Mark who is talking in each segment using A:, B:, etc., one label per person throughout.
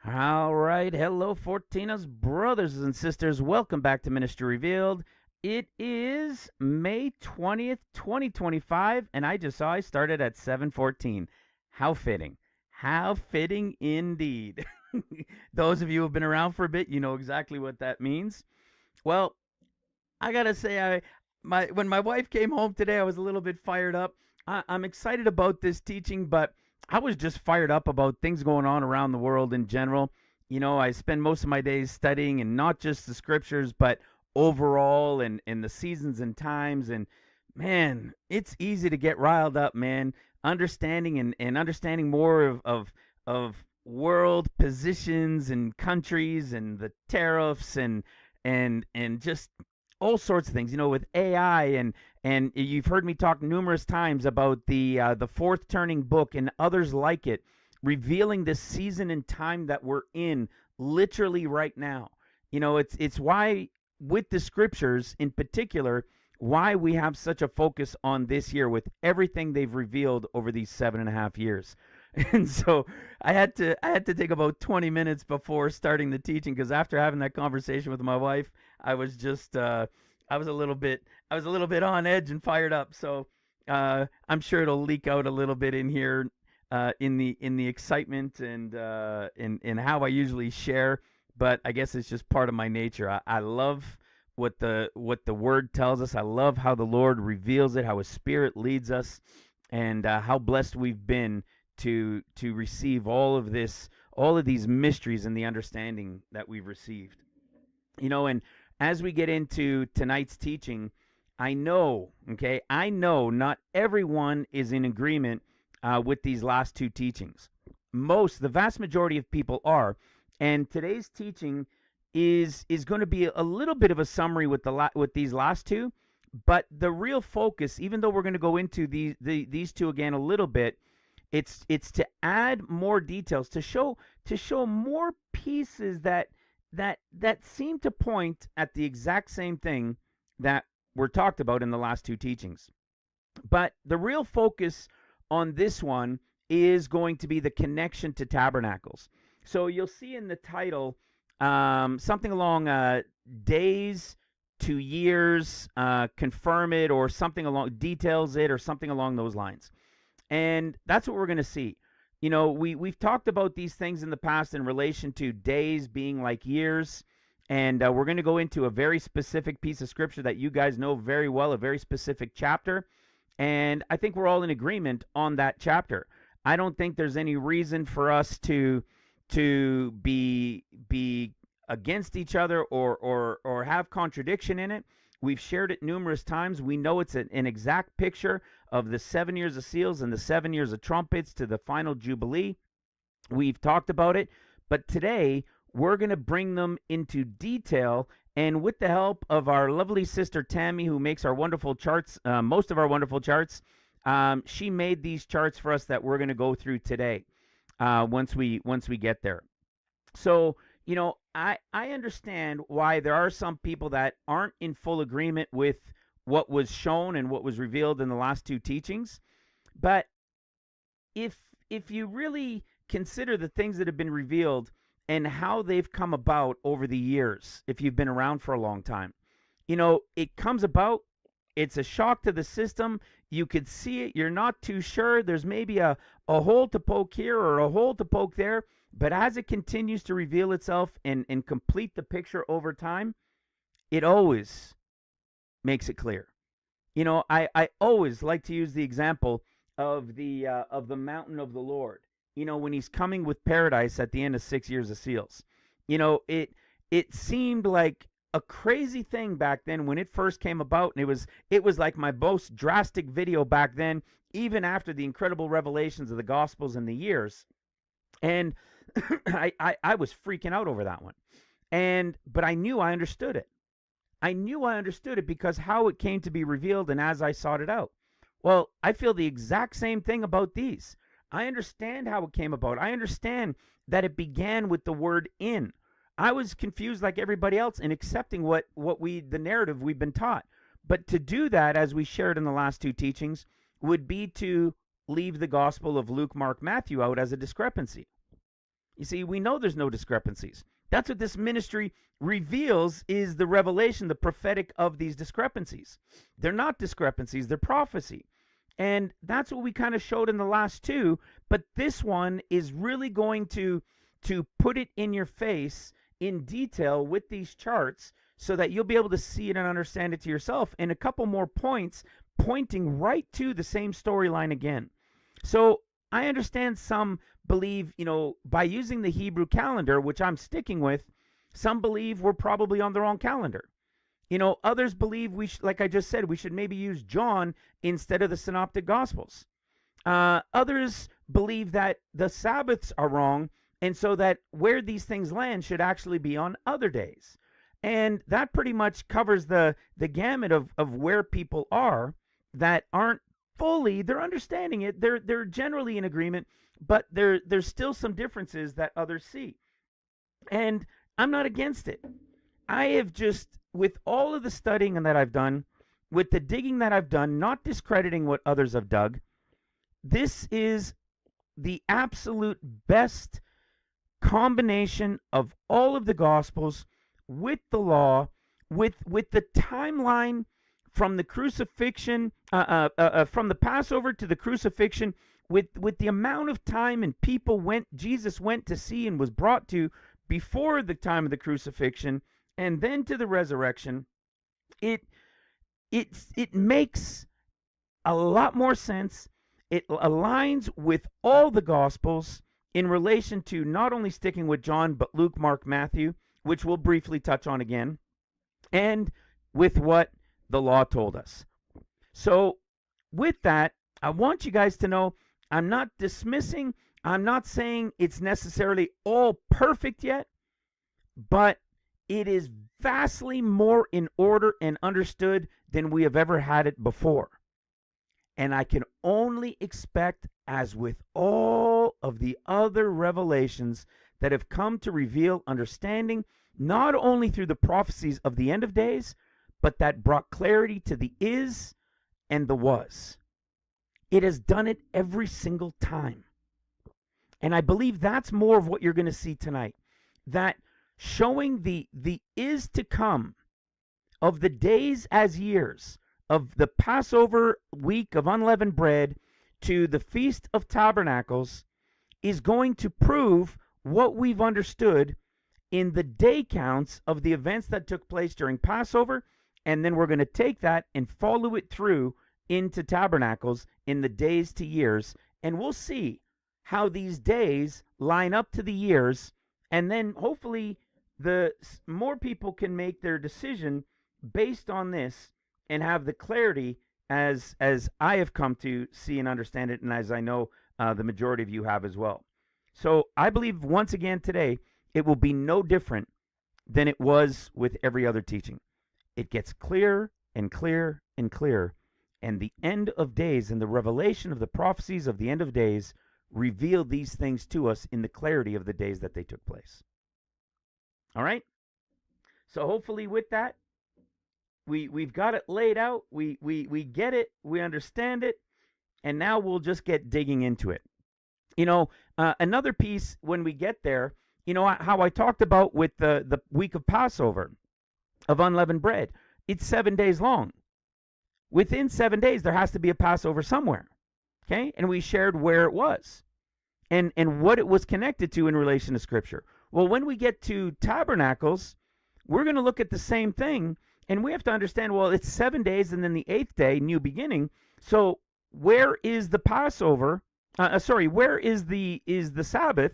A: All right. Hello, Fortina's brothers and sisters. Welcome back to Ministry Revealed. It is May 20th, 2025, and I just saw I started at 7:14. How fitting. How fitting indeed. Those of you who have been around for a bit, you know exactly what that means. Well, I gotta say, my when my wife came home today, I was a little bit fired up. I'm excited about this teaching, but I was just fired up about things going on around the world in general. You know, I spend most of my days studying, and not just the scriptures, but overall, and the seasons and times. And man, it's easy to get riled up, man. Understanding and understanding more of world positions and countries and the tariffs and just all sorts of things, with AI. And you've heard me talk numerous times about the fourth turning book and others like it, revealing this season and time that we're in literally right now. It's why, with the scriptures in particular, why we have such a focus on this year with everything they've revealed over these 7.5 years. And so I had to take about 20 minutes before starting the teaching, because after having that conversation with my wife, I was just I was a little bit on edge and fired up. So I'm sure it'll leak out a little bit in here, in the excitement and in how I usually share. But I guess it's just part of my nature. I love what the word tells us. I love how the Lord reveals it, how His Spirit leads us, and how blessed we've been to receive all of these mysteries and the understanding that we've received. And as we get into tonight's teaching, I know not everyone is in agreement with these last two teachings. The vast majority of people are, and today's teaching is going to be a little bit of a summary with these last two, but the real focus, even though we're going to go into these two again a little bit, it's to add more details, to show more pieces that seem to point at the exact same thing that were talked about in the last two teachings. But the real focus on this one is going to be the connection to tabernacles. So you'll see in the title something along days to years, confirm it, or something along details it, or something along those lines. And that's what we're going to see. We've talked about these things in the past in relation to days being like years. And we're going to go into a very specific piece of scripture that you guys know very well, a very specific chapter. And I think we're all in agreement on that chapter. I don't think there's any reason for us to be against each other, or have contradiction in it. We've shared it numerous times. We know it's an exact picture of the 7 years of seals and the 7 years of trumpets to the final Jubilee. We've talked about it, but today we're going to bring them into detail. And with the help of our lovely sister Tammy, who makes our wonderful charts, most of our wonderful charts, she made these charts for us that we're going to go through today, once we get there. So, I understand why there are some people that aren't in full agreement with what was shown and what was revealed in the last two teachings. But if if you really consider the things that have been revealed and how they've come about over the years, if you've been around for a long time, it comes about. It's a shock to the system. You could see it. You're not too sure. There's maybe a hole to poke here or a hole to poke there. But as it continues to reveal itself and complete the picture over time, it always makes it clear. I always like to use the example of the mountain of the Lord. When He's coming with paradise at the end of 6 years of seals. It seemed like a crazy thing back then when it first came about, and it was like my most drastic video back then, even after the incredible revelations of the Gospels and the years. And I was freaking out over that one. But I knew I understood it. I knew I understood it because how it came to be revealed and as I sought it out. Well, I feel the exact same thing about these. I understand how it came about. I understand that it began with the word in. I was confused like everybody else in accepting the narrative we've been taught. But to do that, as we shared in the last two teachings, would be to leave the gospel of Luke, Mark, Matthew out as a discrepancy. You see, we know there's no discrepancies. That's what this ministry reveals, is the revelation, the prophetic of these discrepancies. They're not discrepancies, they're prophecy. And that's what we kind of showed in the last two, but this one is really going to put it in your face in detail with these charts so that you'll be able to see it and understand it to yourself, and a couple more points pointing right to the same storyline again. So I understand some believe, by using the Hebrew calendar, which I'm sticking with, some believe we're probably on the wrong calendar. Others believe like I just said, we should maybe use John instead of the Synoptic Gospels. Others believe that the Sabbaths are wrong, and so that where these things land should actually be on other days. And that pretty much covers the gamut of where people are that aren't fully, they're understanding it. They're generally in agreement, but there's still some differences that others see. And I'm not against it. I have just, with all of the studying that I've done, with the digging that I've done, not discrediting what others have dug, this is the absolute best combination of all of the Gospels with the law, with the timeline from the crucifixion, from the Passover to the crucifixion, with the amount of time and people Jesus went to see and was brought to before the time of the crucifixion, and then to the resurrection. It makes a lot more sense. It aligns with all the Gospels in relation to not only sticking with John, but Luke, Mark, Matthew, which we'll briefly touch on again, and with what the law told us. So with that, I want you guys to know, I'm not dismissing, I'm not saying it's necessarily all perfect yet, but it is vastly more in order and understood than we have ever had it before. And I can only expect, as with all of the other revelations that have come to reveal understanding, not only through the prophecies of the end of days, but that brought clarity to the is and the was. It has done it every single time. And I believe that's more of what you're going to see tonight. That showing the is to come of the days as years, of the Passover week of unleavened bread to the Feast of Tabernacles, is going to prove what we've understood in the day counts of the events that took place during Passover, and then we're going to take that and follow it through into Tabernacles in the days to years, and we'll see how these days line up to the years, and then hopefully the more people can make their decision based on this and have the clarity as I have come to see and understand it, and as I know the majority of you have as well. So I believe once again today, it will be no different than it was with every other teaching. It gets clearer and clearer and clearer, and the end of days and the revelation of the prophecies of the end of days reveal these things to us in the clarity of the days that they took place. All right? So hopefully with that, we've got it laid out. We get it. We understand it. And now we'll just get digging into it. Another piece when we get there, how I talked about with the week of Passover, of unleavened bread. It's 7 days long. Within 7 days, there has to be a Passover somewhere. Okay? And we shared where it was and what it was connected to in relation to Scripture. Well, when we get to Tabernacles, we're going to look at the same thing, and we have to understand, well, it's 7 days and then the 8th day, new beginning. So where is the Passover? Where is the Sabbath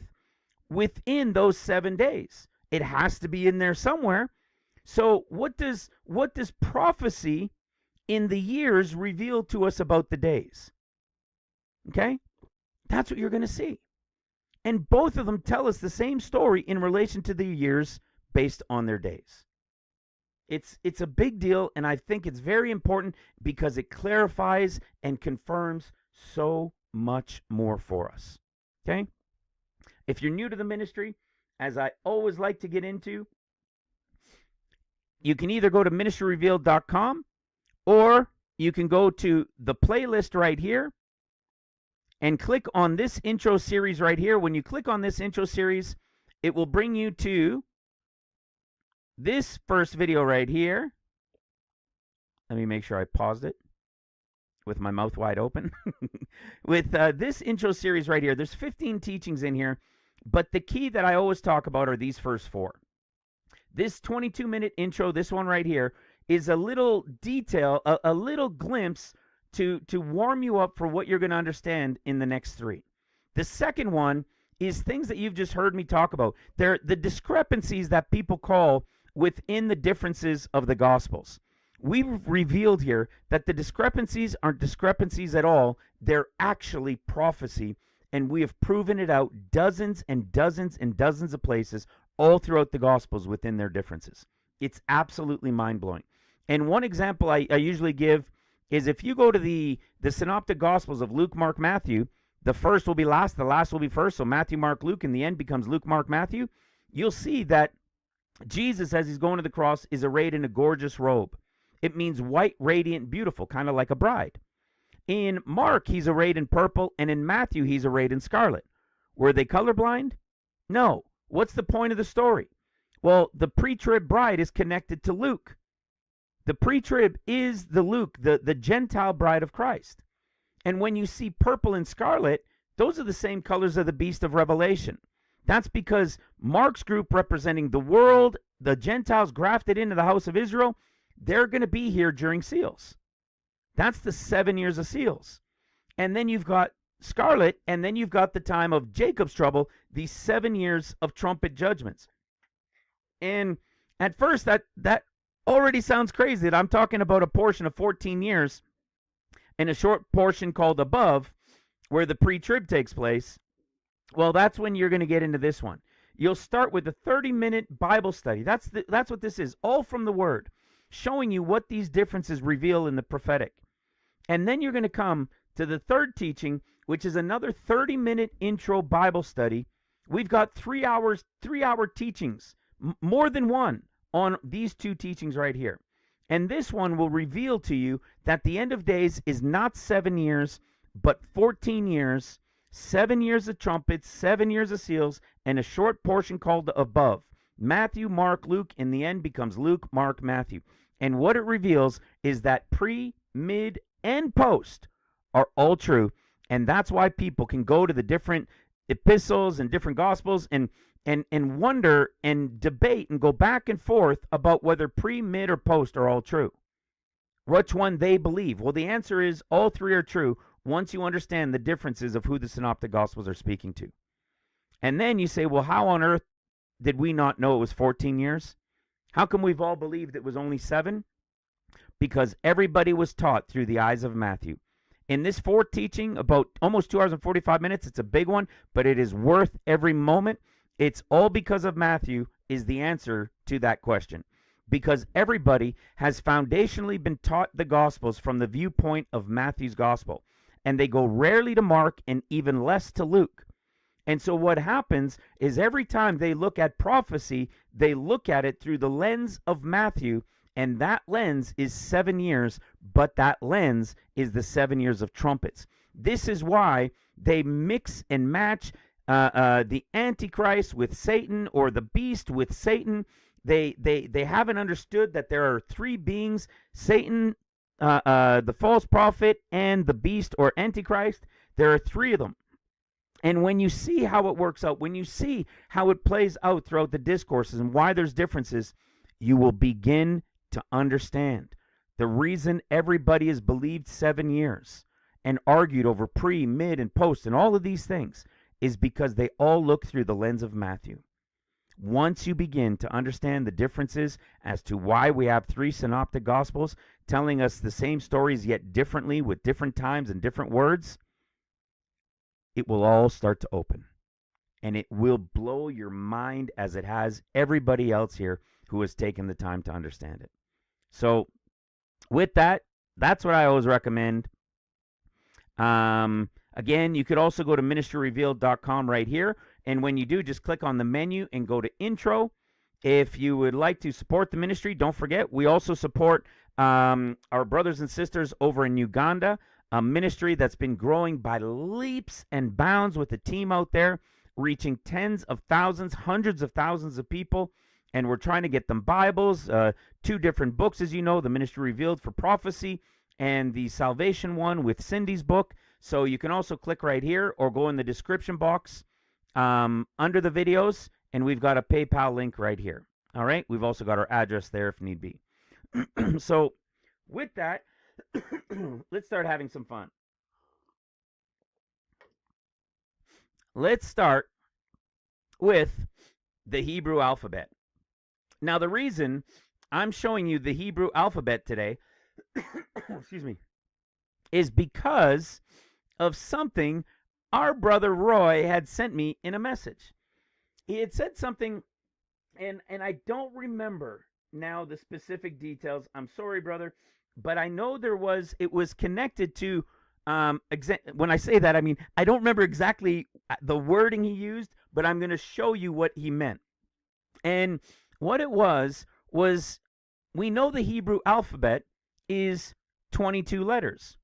A: within those 7 days? It has to be in there somewhere. So what does prophecy in the years reveal to us about the days? Okay? That's what you're going to see. And both of them tell us the same story in relation to the years based on their days. It's a big deal, and I think it's very important because it clarifies and confirms so much more for us. Okay? If you're new to the ministry, as I always like to get into, you can either go to ministryrevealed.com or you can go to the playlist right here, and click on this intro series right here. When you click on this intro series, it will bring you to this first video right here. Let me make sure I paused it with my mouth wide open. With this intro series right here, there's 15 teachings in here, but the key that I always talk about are these first 4. This 22-minute intro, this one right here, is a little detail, a little glimpse to warm you up for what you're going to understand in the next 3. The second one is things that you've just heard me talk about. They're the discrepancies that people call within the differences of the Gospels. We've revealed here that the discrepancies aren't discrepancies at all. They're actually prophecy, and we have proven it out dozens and dozens and dozens of places all throughout the Gospels within their differences. It's absolutely mind-blowing. And one example I usually give is if you go to the Synoptic Gospels of Luke, Mark, Matthew, the first will be last, the last will be first. So Matthew, Mark, Luke, in the end becomes Luke, Mark, Matthew. You'll see that Jesus, as he's going to the cross, is arrayed in a gorgeous robe. It means white, radiant, beautiful, kind of like a bride. In Mark, he's arrayed in purple, and in Matthew, he's arrayed in scarlet. Were they colorblind? No. What's the point of the story? Well, the pre-trib bride is connected to Luke. The pre-trib is the Luke, the Gentile bride of Christ. And when you see purple and scarlet, those are the same colors of the beast of Revelation. That's because Mark's group representing the world, the Gentiles grafted into the house of Israel, they're going to be here during seals. That's the 7 years of seals. And then you've got scarlet, and then you've got the time of Jacob's trouble, these 7 years of trumpet judgments. And at first, that already sounds crazy that I'm talking about a portion of 14 years and a short portion called above, where the pre-trib takes place. Well, that's when you're going to get into this one. You'll start with a 30-minute Bible study. That's what this is, all from the Word, showing you what these differences reveal in the prophetic. And then you're going to come to the third teaching, which is another 30-minute intro Bible study. We've got 3-hour teachings, more than one, on these 2 teachings right here. And this one will reveal to you that the end of days is not 7 years, but 14 years, 7 years of trumpets, 7 years of seals, and a short portion called above. Matthew, Mark, Luke, in the end becomes Luke, Mark, Matthew. And what it reveals is that pre, mid, and post are all true. And that's why people can go to the different epistles and different gospels and wonder and debate and go back and forth about whether pre, mid, or post are all true. Which one they believe? Well, the answer is all 3 are true once you understand the differences of who the Synoptic Gospels are speaking to. And then you say, well, how on earth did we not know it was 14 years? How come we've all believed it was only 7? Because everybody was taught through the eyes of Matthew. In this 4th teaching, about almost 2 hours and 45 minutes, it's a big one, but it is worth every moment. It's all because of Matthew is the answer to that question. Because everybody has foundationally been taught the Gospels from the viewpoint of Matthew's Gospel. And they go rarely to Mark and even less to Luke. And so what happens is every time they look at prophecy, they look at it through the lens of Matthew, and that lens is 7 years, but that lens is the 7 years of trumpets. This is why they mix and match the Antichrist with Satan, or the beast with Satan. They haven't understood that there are 3 beings: Satan, the false prophet, and the beast or Antichrist. There are 3 of them. And when you see how it works out, when you see how it plays out throughout the discourses and why there's differences, you will begin to understand the reason everybody has believed 7 years and argued over pre, mid, and post and all of these things is because they all look through the lens of Matthew. Once you begin to understand the differences as to why we have 3 synoptic gospels telling us the same stories yet differently with different times and different words, it will all start to open. And it will blow your mind as it has everybody else here who has taken the time to understand it. So with that, that's what I always recommend. Again, you could also go to ministryrevealed.com right here. And when you do, just click on the menu and go to intro. If you would like to support the ministry, don't forget, we also support our brothers and sisters over in Uganda. a ministry that's been growing by leaps and bounds with a team out there, reaching tens of thousands, hundreds of thousands of people. And we're trying to get them Bibles, 2 different books, as you know, the Ministry Revealed for Prophecy and the Salvation one with Cindy's book. So you can also click right here or go in the description box under the videos, and we've got a PayPal link right here. All right, we've also got our address there if need be. So with that, let's start having some fun. Let's start with the Hebrew alphabet. Now, the reason I'm showing you the Hebrew alphabet today, excuse me, is because of something our brother Roy had sent me in a message. He had said something, and I don't remember now the specific details. I'm sorry, brother, but I know it was connected to, when I say that, I mean, I don't remember exactly the wording he used, but I'm going to show you what he meant. And what it was we know the Hebrew alphabet is 22 letters.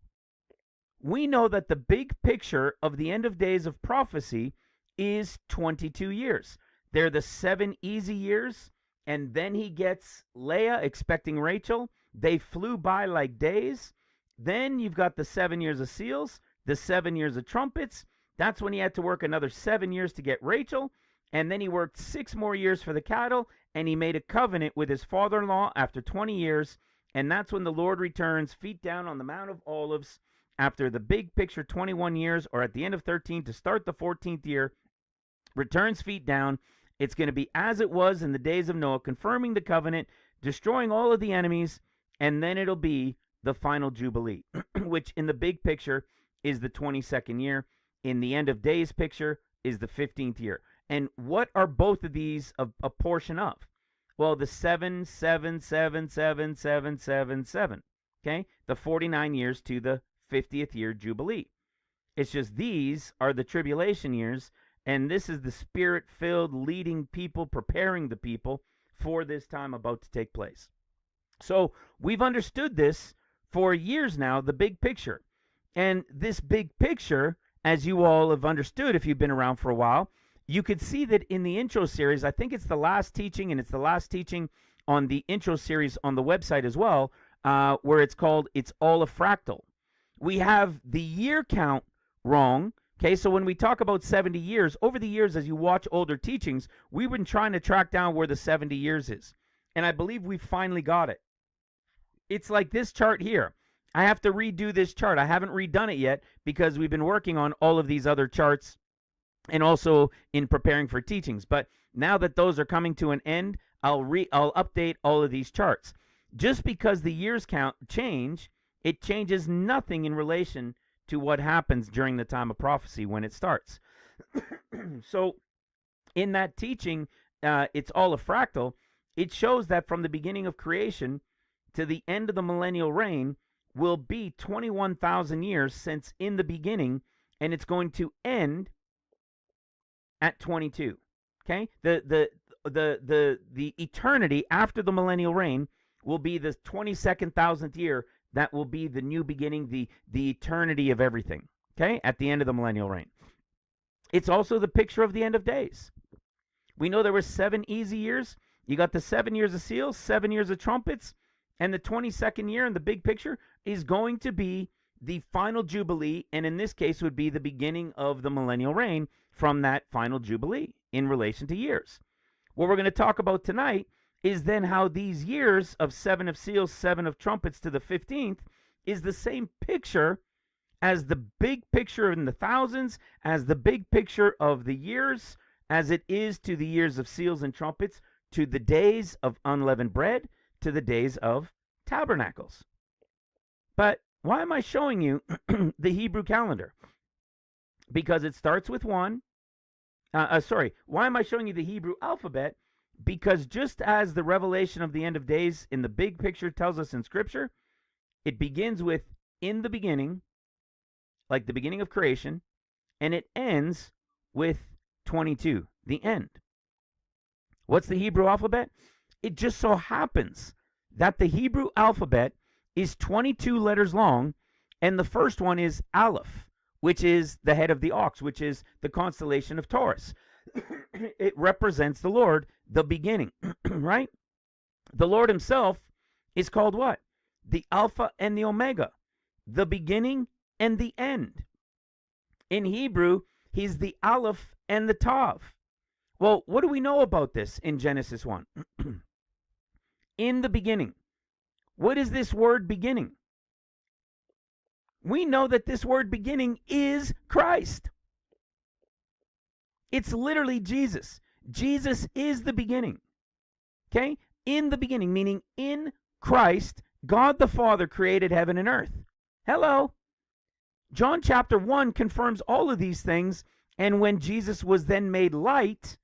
A: We know that the big picture of the end of days of prophecy is 22 years. They're the 7 easy years, and then he gets Leah expecting Rachel. They flew by like days. Then you've got the 7 years of seals, the 7 years of trumpets. That's when he had to work another 7 years to get Rachel. And then he worked 6 more years for the cattle, and he made a covenant with his father-in-law after 20 years. And that's when the Lord returns, feet down on the Mount of Olives, after the big picture 21 years, or at the end of 13 to start the 14th year, returns feet down. It's going to be as it was in the days of Noah, confirming the covenant, destroying all of the enemies, and then it'll be the final Jubilee, which in the big picture is the 22nd year. In the end of days picture is the 15th year. And what are both of these a portion of? Well, the 7, 7, 7, 7, 7, 7, 7. Okay? The 49 years to the 50th year Jubilee. It's just these are the tribulation years, and this is the Spirit-filled leading people, preparing the people for this time about to take place. So we've understood this for years now, the big picture. And this big picture, as you all have understood if you've been around for a while, you could see that in the intro series. I think it's the last teaching, and it's the last teaching on the intro series on the website as well, where it's called It's All a Fractal. We have the year count wrong. Okay, so when we talk about 70 years, over the years, as you watch older teachings, we've been trying to track down where the 70 years is. And I believe we finally got it. It's like this chart here. I have to redo this chart. I haven't redone it yet because we've been working on all of these other charts and also in preparing for teachings. But now that those are coming to an end, I'll update all of these charts. Just because the years count change, it changes nothing in relation to what happens during the time of prophecy when it starts. So in that teaching, It's All a Fractal, it shows that from the beginning of creation to the end of the millennial reign will be 21,000 years since in the beginning, and it's going to end at 22. Okay? The eternity after the millennial reign will be the 22nd thousandth year. That will be the new beginning, the eternity of everything. Okay? At the end of the millennial reign. It's also the picture of the end of days. We know there were 7 easy years. You got the 7 years of seals, 7 years of trumpets, and the 22nd year in the big picture is going to be the final Jubilee, and in this case would be the beginning of the millennial reign from that final Jubilee in relation to years. What we're going to talk about tonight is then how these years of 7 of seals, 7 of trumpets to the 15th is the same picture as the big picture in the thousands, as the big picture of the years, as it is to the years of seals and trumpets, to the days of unleavened bread, to the days of tabernacles. But why am I showing you the Hebrew calendar? Because it starts with 1. Why am I showing you the Hebrew alphabet? Because just as the revelation of the end of days in the big picture tells us in Scripture, it begins with in the beginning, like the beginning of creation, and it ends with 22, the end. What's the Hebrew alphabet? It just so happens that the Hebrew alphabet is 22 letters long, And the first one is Aleph, which is the head of the ox, which is the constellation of Taurus. It represents the Lord, the beginning, right? The Lord himself is called what? The Alpha and the Omega, the beginning and the end. In Hebrew, he's the Aleph and the Tav. Well, what do we know about this in Genesis 1? In the beginning. What is this word beginning? We know that this word beginning is Christ. It's literally Jesus. Jesus is the beginning. Okay? In the beginning, meaning in Christ, God the Father created heaven and earth. Hello. John chapter 1 confirms all of these things. And when Jesus was then made light,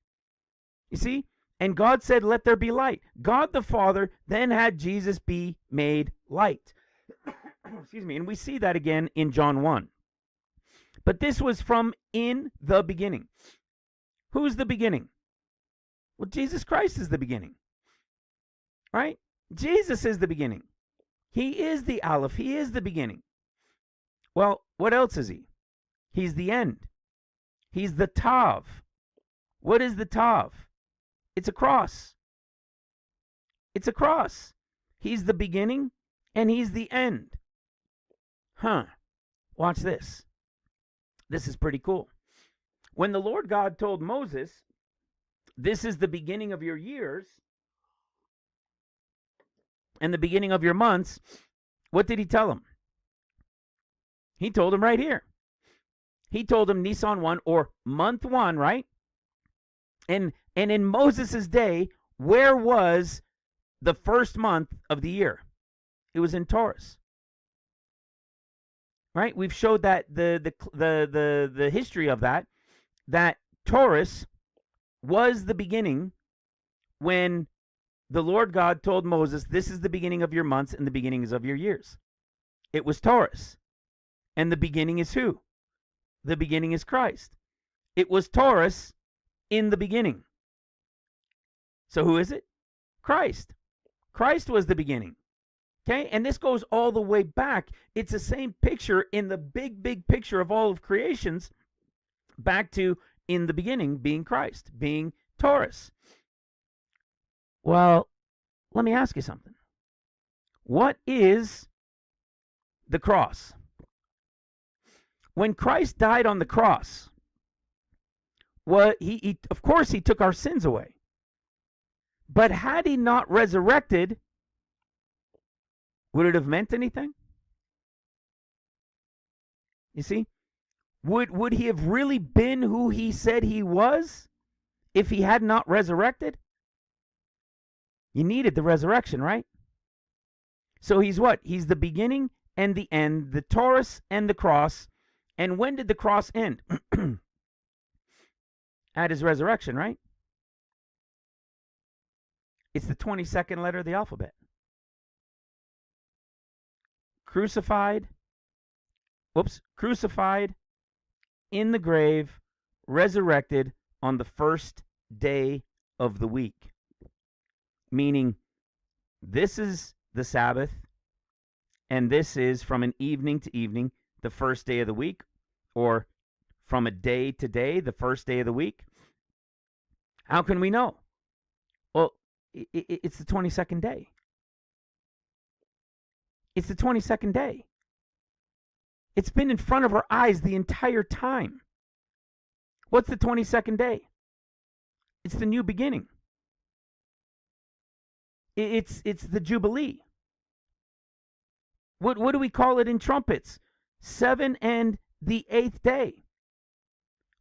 A: you see, and God said, let there be light. God the Father then had Jesus be made light. Excuse me. And we see that again in John 1. But this was from in the beginning. Who's the beginning? Well, Jesus Christ is the beginning. Right? Jesus is the beginning. He is the Aleph. He is the beginning. Well, what else is he? He's the end. He's the Tav. What is the Tav? It's a cross. It's a cross. He's the beginning and he's the end. Huh. Watch this. This is pretty cool. When the Lord God told Moses, this is the beginning of your years and the beginning of your months, what did he tell him? He told him right here. He told him Nisan 1 or month 1, right? And in Moses' day, where was the first month of the year? It was in Taurus. Right? We've showed that the history of that Taurus was the beginning when the Lord God told Moses, this is the beginning of your months and the beginnings of your years. It was Taurus. And the beginning is who? The beginning is Christ. It was Taurus in the beginning. So who is it? Christ. Christ was the beginning. Okay? And this goes all the way back. It's the same picture in the big picture of all of creations, back to in the beginning being Christ, being Taurus. Well, let me ask you something. What is the cross? When Christ died on the cross, he of course he took our sins away. But had he not resurrected, would it have meant anything? You see? Would he have really been who he said he was if he had not resurrected? You needed the resurrection, right? So he's what? He's the beginning and the end, the Taurus and the cross. And when did the cross end? At his resurrection, right? It's the 22nd letter of the alphabet. Crucified, in the grave, resurrected on the first day of the week. Meaning, this is the Sabbath, and this is from an evening to evening, the first day of the week, or from a day to day, the first day of the week. How can we know? Well, it's the 22nd day. It's the 22nd day. It's been in front of our eyes the entire time. What's the 22nd day? It's the new beginning. It's the Jubilee. What do we call it in trumpets? 7 and the 8th day.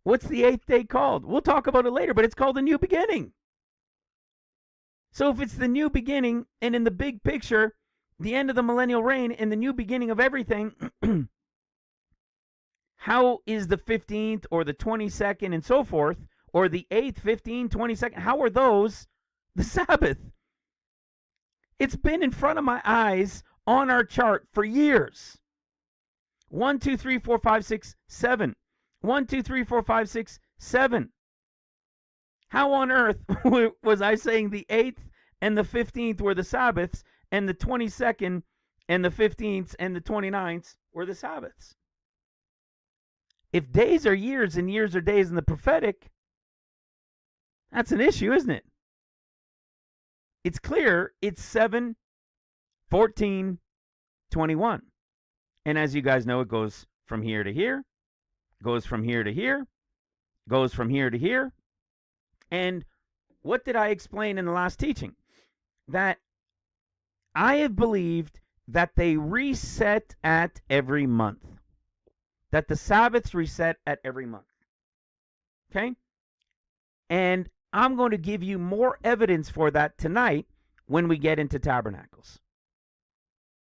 A: What's the 8th day called? We'll talk about it later, but it's called the new beginning. So if it's the new beginning, and in the big picture, the end of the millennial reign and the new beginning of everything, how is the 15th or the 22nd and so forth, or the 8th, 15th, 22nd, how are those the Sabbath? It's been in front of my eyes on our chart for years. 1, 2, 3, 4, 5, 6, 7. 1, 2, 3, 4, 5, 6, 7. How on earth was I saying the 8th and the 15th were the Sabbaths and the 22nd and the 15ths and the 29ths were the Sabbaths. If days are years and years are days in the prophetic, that's an issue, isn't it? It's clear it's 7, 14, 21. And as you guys know, it goes from here to here, goes from here to here, goes from here to here. And what did I explain in the last teaching? That I have believed that they reset at every month. That the Sabbaths reset at every month. Okay? And I'm going to give you more evidence for that tonight when we get into Tabernacles.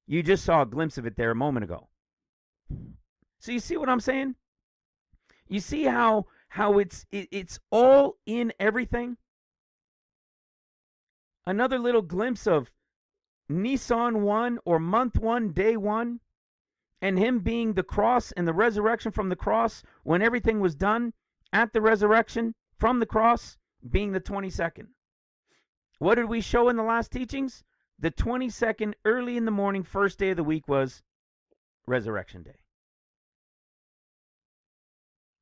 A: You just saw a glimpse of it there a moment ago. So you see what I'm saying? You see how it's all in everything? Another little glimpse of Nisan 1 or month 1, day 1, and him being the cross and the resurrection from the cross when everything was done at the resurrection from the cross being the 22nd. What did we show in the last teachings? The 22nd, early in the morning, first day of the week was Resurrection Day.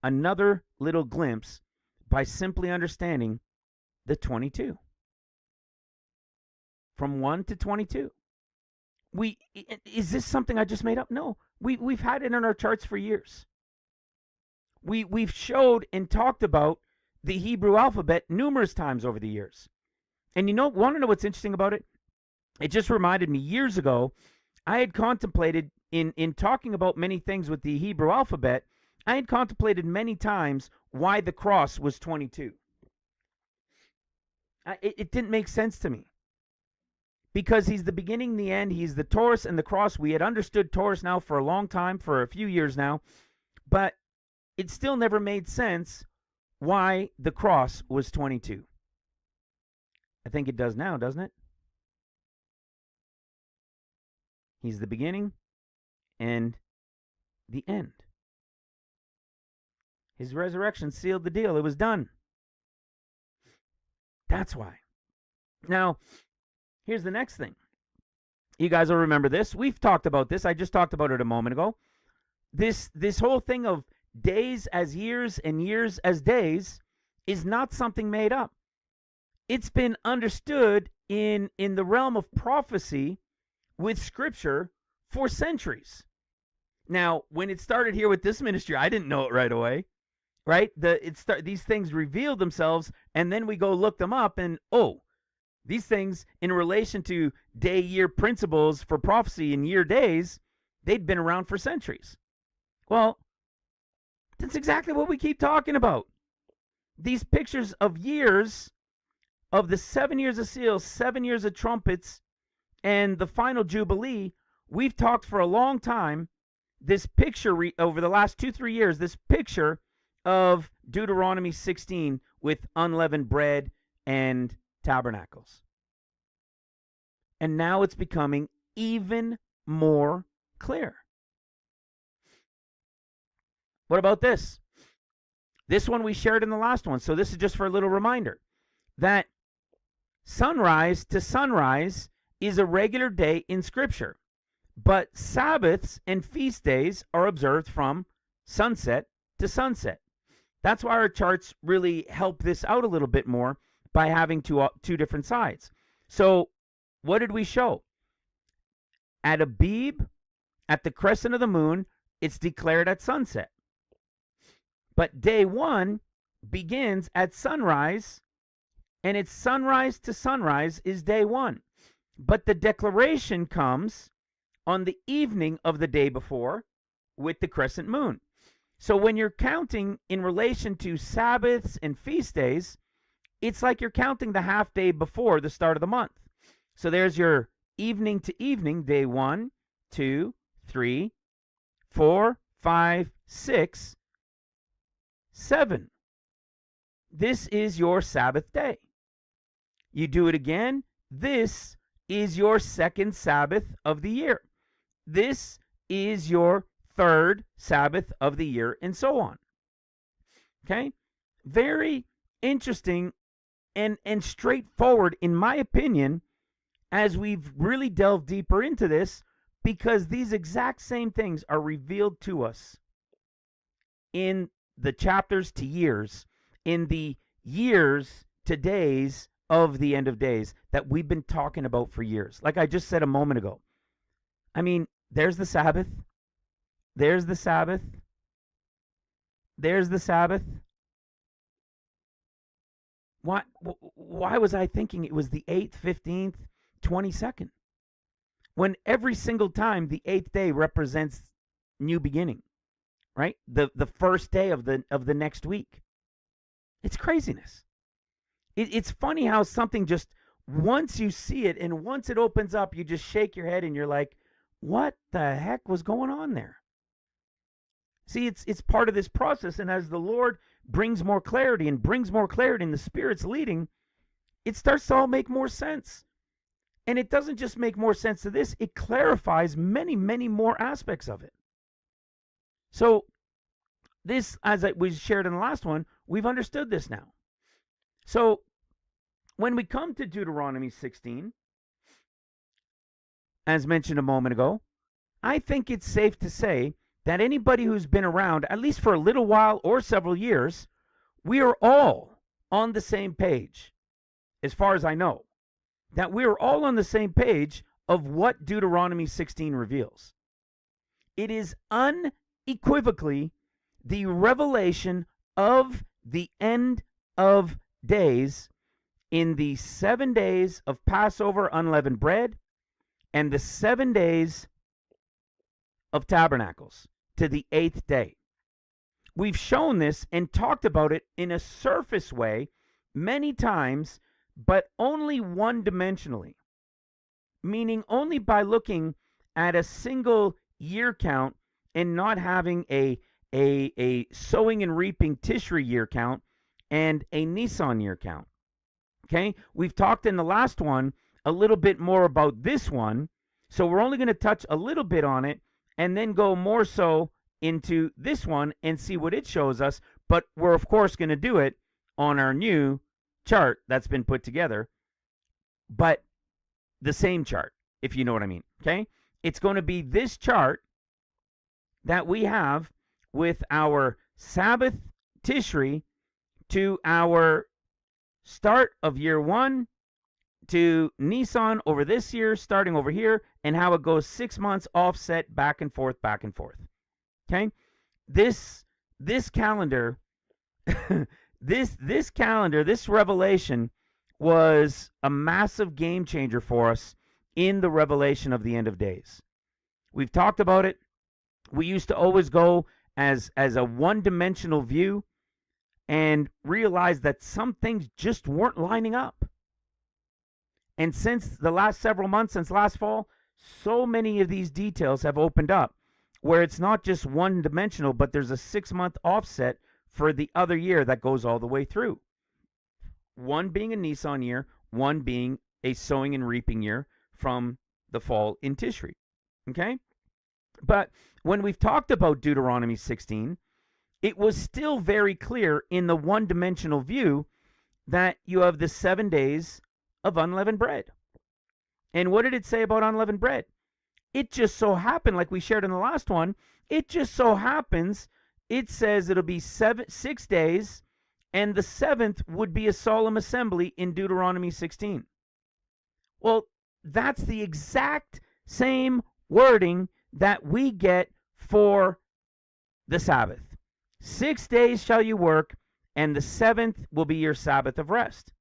A: Another little glimpse by simply understanding the 22. From 1 to 22. Is this something I just made up? No. We've had it in our charts for years. We've showed and talked about the Hebrew alphabet numerous times over the years. And want to know what's interesting about it? It just reminded me years ago, I had contemplated in talking about many things with the Hebrew alphabet, I had contemplated many times why the cross was 22. It didn't make sense to me. Because he's the beginning, the end, he's the Taurus and the cross. We had understood Taurus now for a long time, for a few years now, but it still never made sense why the cross was 22. I think it does now, doesn't it? He's the beginning and the end. His resurrection sealed the deal. It was done. That's why. Now, here's the next thing. You guys will remember this. We've talked about this. I just talked about it a moment ago. This whole thing of days as years and years as days is not something made up. It's been understood in the realm of prophecy with Scripture for centuries. Now, when it started here with this ministry, I didn't know it right away, right? These things revealed themselves, and then we go look them up, and these things in relation to day-year principles for prophecy in year days, they'd been around for centuries. Well, that's exactly what we keep talking about. These pictures of years, of the 7 years of seals, 7 years of trumpets, and the final Jubilee, we've talked for a long time, this picture over the last 2-3 years, this picture of Deuteronomy 16 with unleavened bread and tabernacles. And now it's becoming even more clear. What about this? This one we shared in the last one, so this is just for a little reminder that sunrise to sunrise is a regular day in Scripture, but Sabbaths and feast days are observed from sunset to sunset. That's why our charts really help this out a little bit more by having two different sides. So what did we show? At Abib, at the crescent of the moon, it's declared at sunset. But day 1 begins at sunrise, and it's sunrise to sunrise is day 1. But the declaration comes on the evening of the day before with the crescent moon. So when you're counting in relation to Sabbaths and feast days, it's like you're counting the half day before the start of the month. So there's your evening to evening, day 1, 2, 3, 4, 5, 6, 7. This is your Sabbath day. You do it again. This is your second Sabbath of the year. This is your third Sabbath of the year, and so on. Okay? Very interesting and straightforward, in my opinion, as we've really delved deeper into this, Because these exact same things are revealed to us in the chapters to years, in the years to days of the end of days that we've been talking about for years. Like I just said a moment ago. I mean, there's the Sabbath. There's the Sabbath. There's the Sabbath. Why was I thinking it was the 8th, 15th, 22nd? When every single time the 8th day represents new beginning, right? The first day of the next week. It's craziness. It's funny how something just, once you see it and once it opens up, you just shake your head and you're like, what the heck was going on there? See, it's part of this process, and as the Lord brings more clarity and the Spirit's leading, it starts to all make more sense. And it doesn't just make more sense to this, it clarifies many, many more aspects of it. So this, as we shared in the last one, we've understood this now. So when we come to Deuteronomy 16, as mentioned a moment ago, I think it's safe to say that anybody who's been around, at least for a little while or several years, we are all on the same page, as far as I know, that we are all on the same page of what Deuteronomy 16 reveals. It is unequivocally the revelation of the end of days in the 7 days of Passover unleavened bread and the 7 days of tabernacles to the 8th day. We've shown this and talked about it in a surface way many times, but only one-dimensionally, meaning only by looking at a single year count and not having a sowing and reaping Tishri year count and a Nisan year count. Okay, we've talked in the last one a little bit more about this one, so we're only going to touch a little bit on it and then go more so into this one and see what it shows us. But we're, of course, going to do it on our new chart that's been put together, but the same chart, if you know what I mean. Okay, it's going to be this chart that we have with our Sabbath Tishri to our start of year 1 to Nisan over this year, starting over here, and how it goes 6 months offset back and forth. Okay, this calendar, this calendar, this revelation was a massive game changer for us in the revelation of the end of days. We've talked about it. We used to always go as a one-dimensional view and realize that some things just weren't lining up. And since the last several months, since last fall, so many of these details have opened up where it's not just one-dimensional, but there's a 6-month offset for the other year that goes all the way through. One being a Nisan year, one being a sowing and reaping year from the fall in Tishri. Okay? But when we've talked about Deuteronomy 16, it was still very clear in the one-dimensional view that you have the 7 days of unleavened bread. And what did it say about unleavened bread? It just so happened, like we shared in the last one, it just so happens, it says it'll be 6 days, and the 7th would be a solemn assembly in Deuteronomy 16. Well, that's the exact same wording that we get for the Sabbath. 6 days shall you work, and the 7th will be your Sabbath of rest.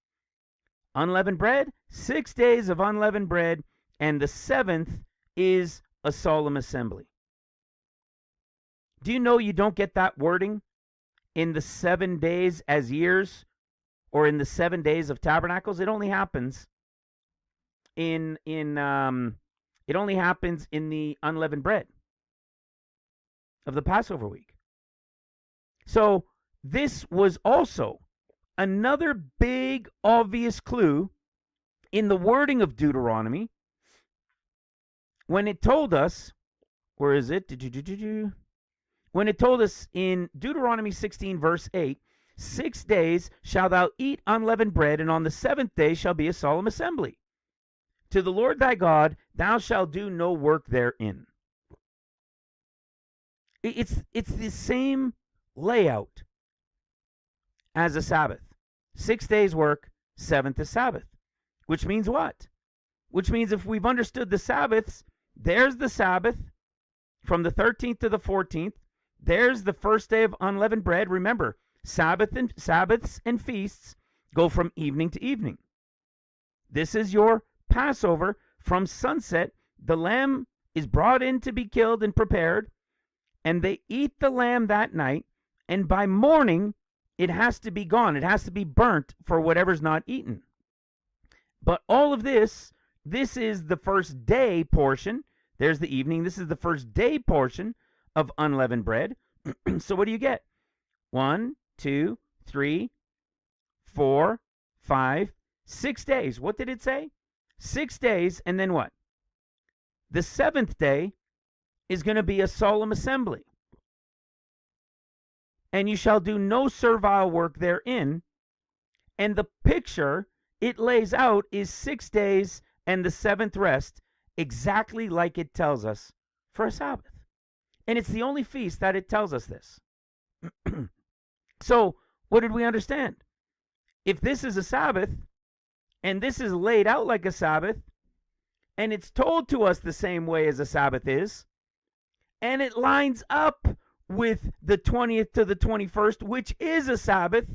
A: Unleavened bread, 6 days of unleavened bread, and the 7th is a solemn assembly. Do you know you don't get that wording in the 7 days as years or in the 7 days of tabernacles? It only happens in the unleavened bread of the Passover week. So this was also another big obvious clue in the wording of Deuteronomy when it told us, where is it? When it told us in Deuteronomy 16 verse 8, 6 days shalt thou eat unleavened bread, and on the 7th day shall be a solemn assembly. To the Lord thy God thou shalt do no work therein. It's the same layout as a Sabbath. 6 days work, seventh is Sabbath. Which means what? Which means if we've understood the Sabbaths, there's the Sabbath from the 13th to the 14th. There's the first day of unleavened bread. Remember, Sabbaths and feasts go from evening to evening. This is your Passover from sunset. The lamb is brought in to be killed and prepared, and they eat the lamb that night, and by morning it has to be gone. It has to be burnt for whatever's not eaten. But all of this is the first day portion. There's the evening. This is the first day portion of unleavened bread. So what do you get? 1, 2, 3, 4, 5, 6 days. What did it say? 6 days, and then what? The 7th day is going to be a solemn assembly. And you shall do no servile work therein. And the picture it lays out is 6 days and the 7th rest, exactly like it tells us for a Sabbath. And it's the only feast that it tells us this. So, what did we understand? If this is a Sabbath, and this is laid out like a Sabbath, and it's told to us the same way as a Sabbath is, and it lines up with the 20th to the 21st, which is a Sabbath,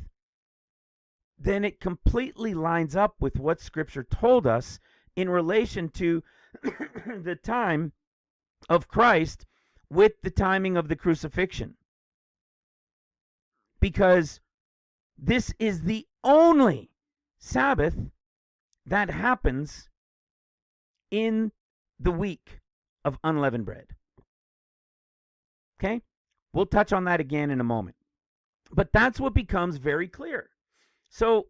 A: then it completely lines up with what Scripture told us in relation to the time of Christ with the timing of the crucifixion. Because this is the only Sabbath that happens in the week of unleavened bread. Okay? We'll touch on that again in a moment. But that's what becomes very clear. So,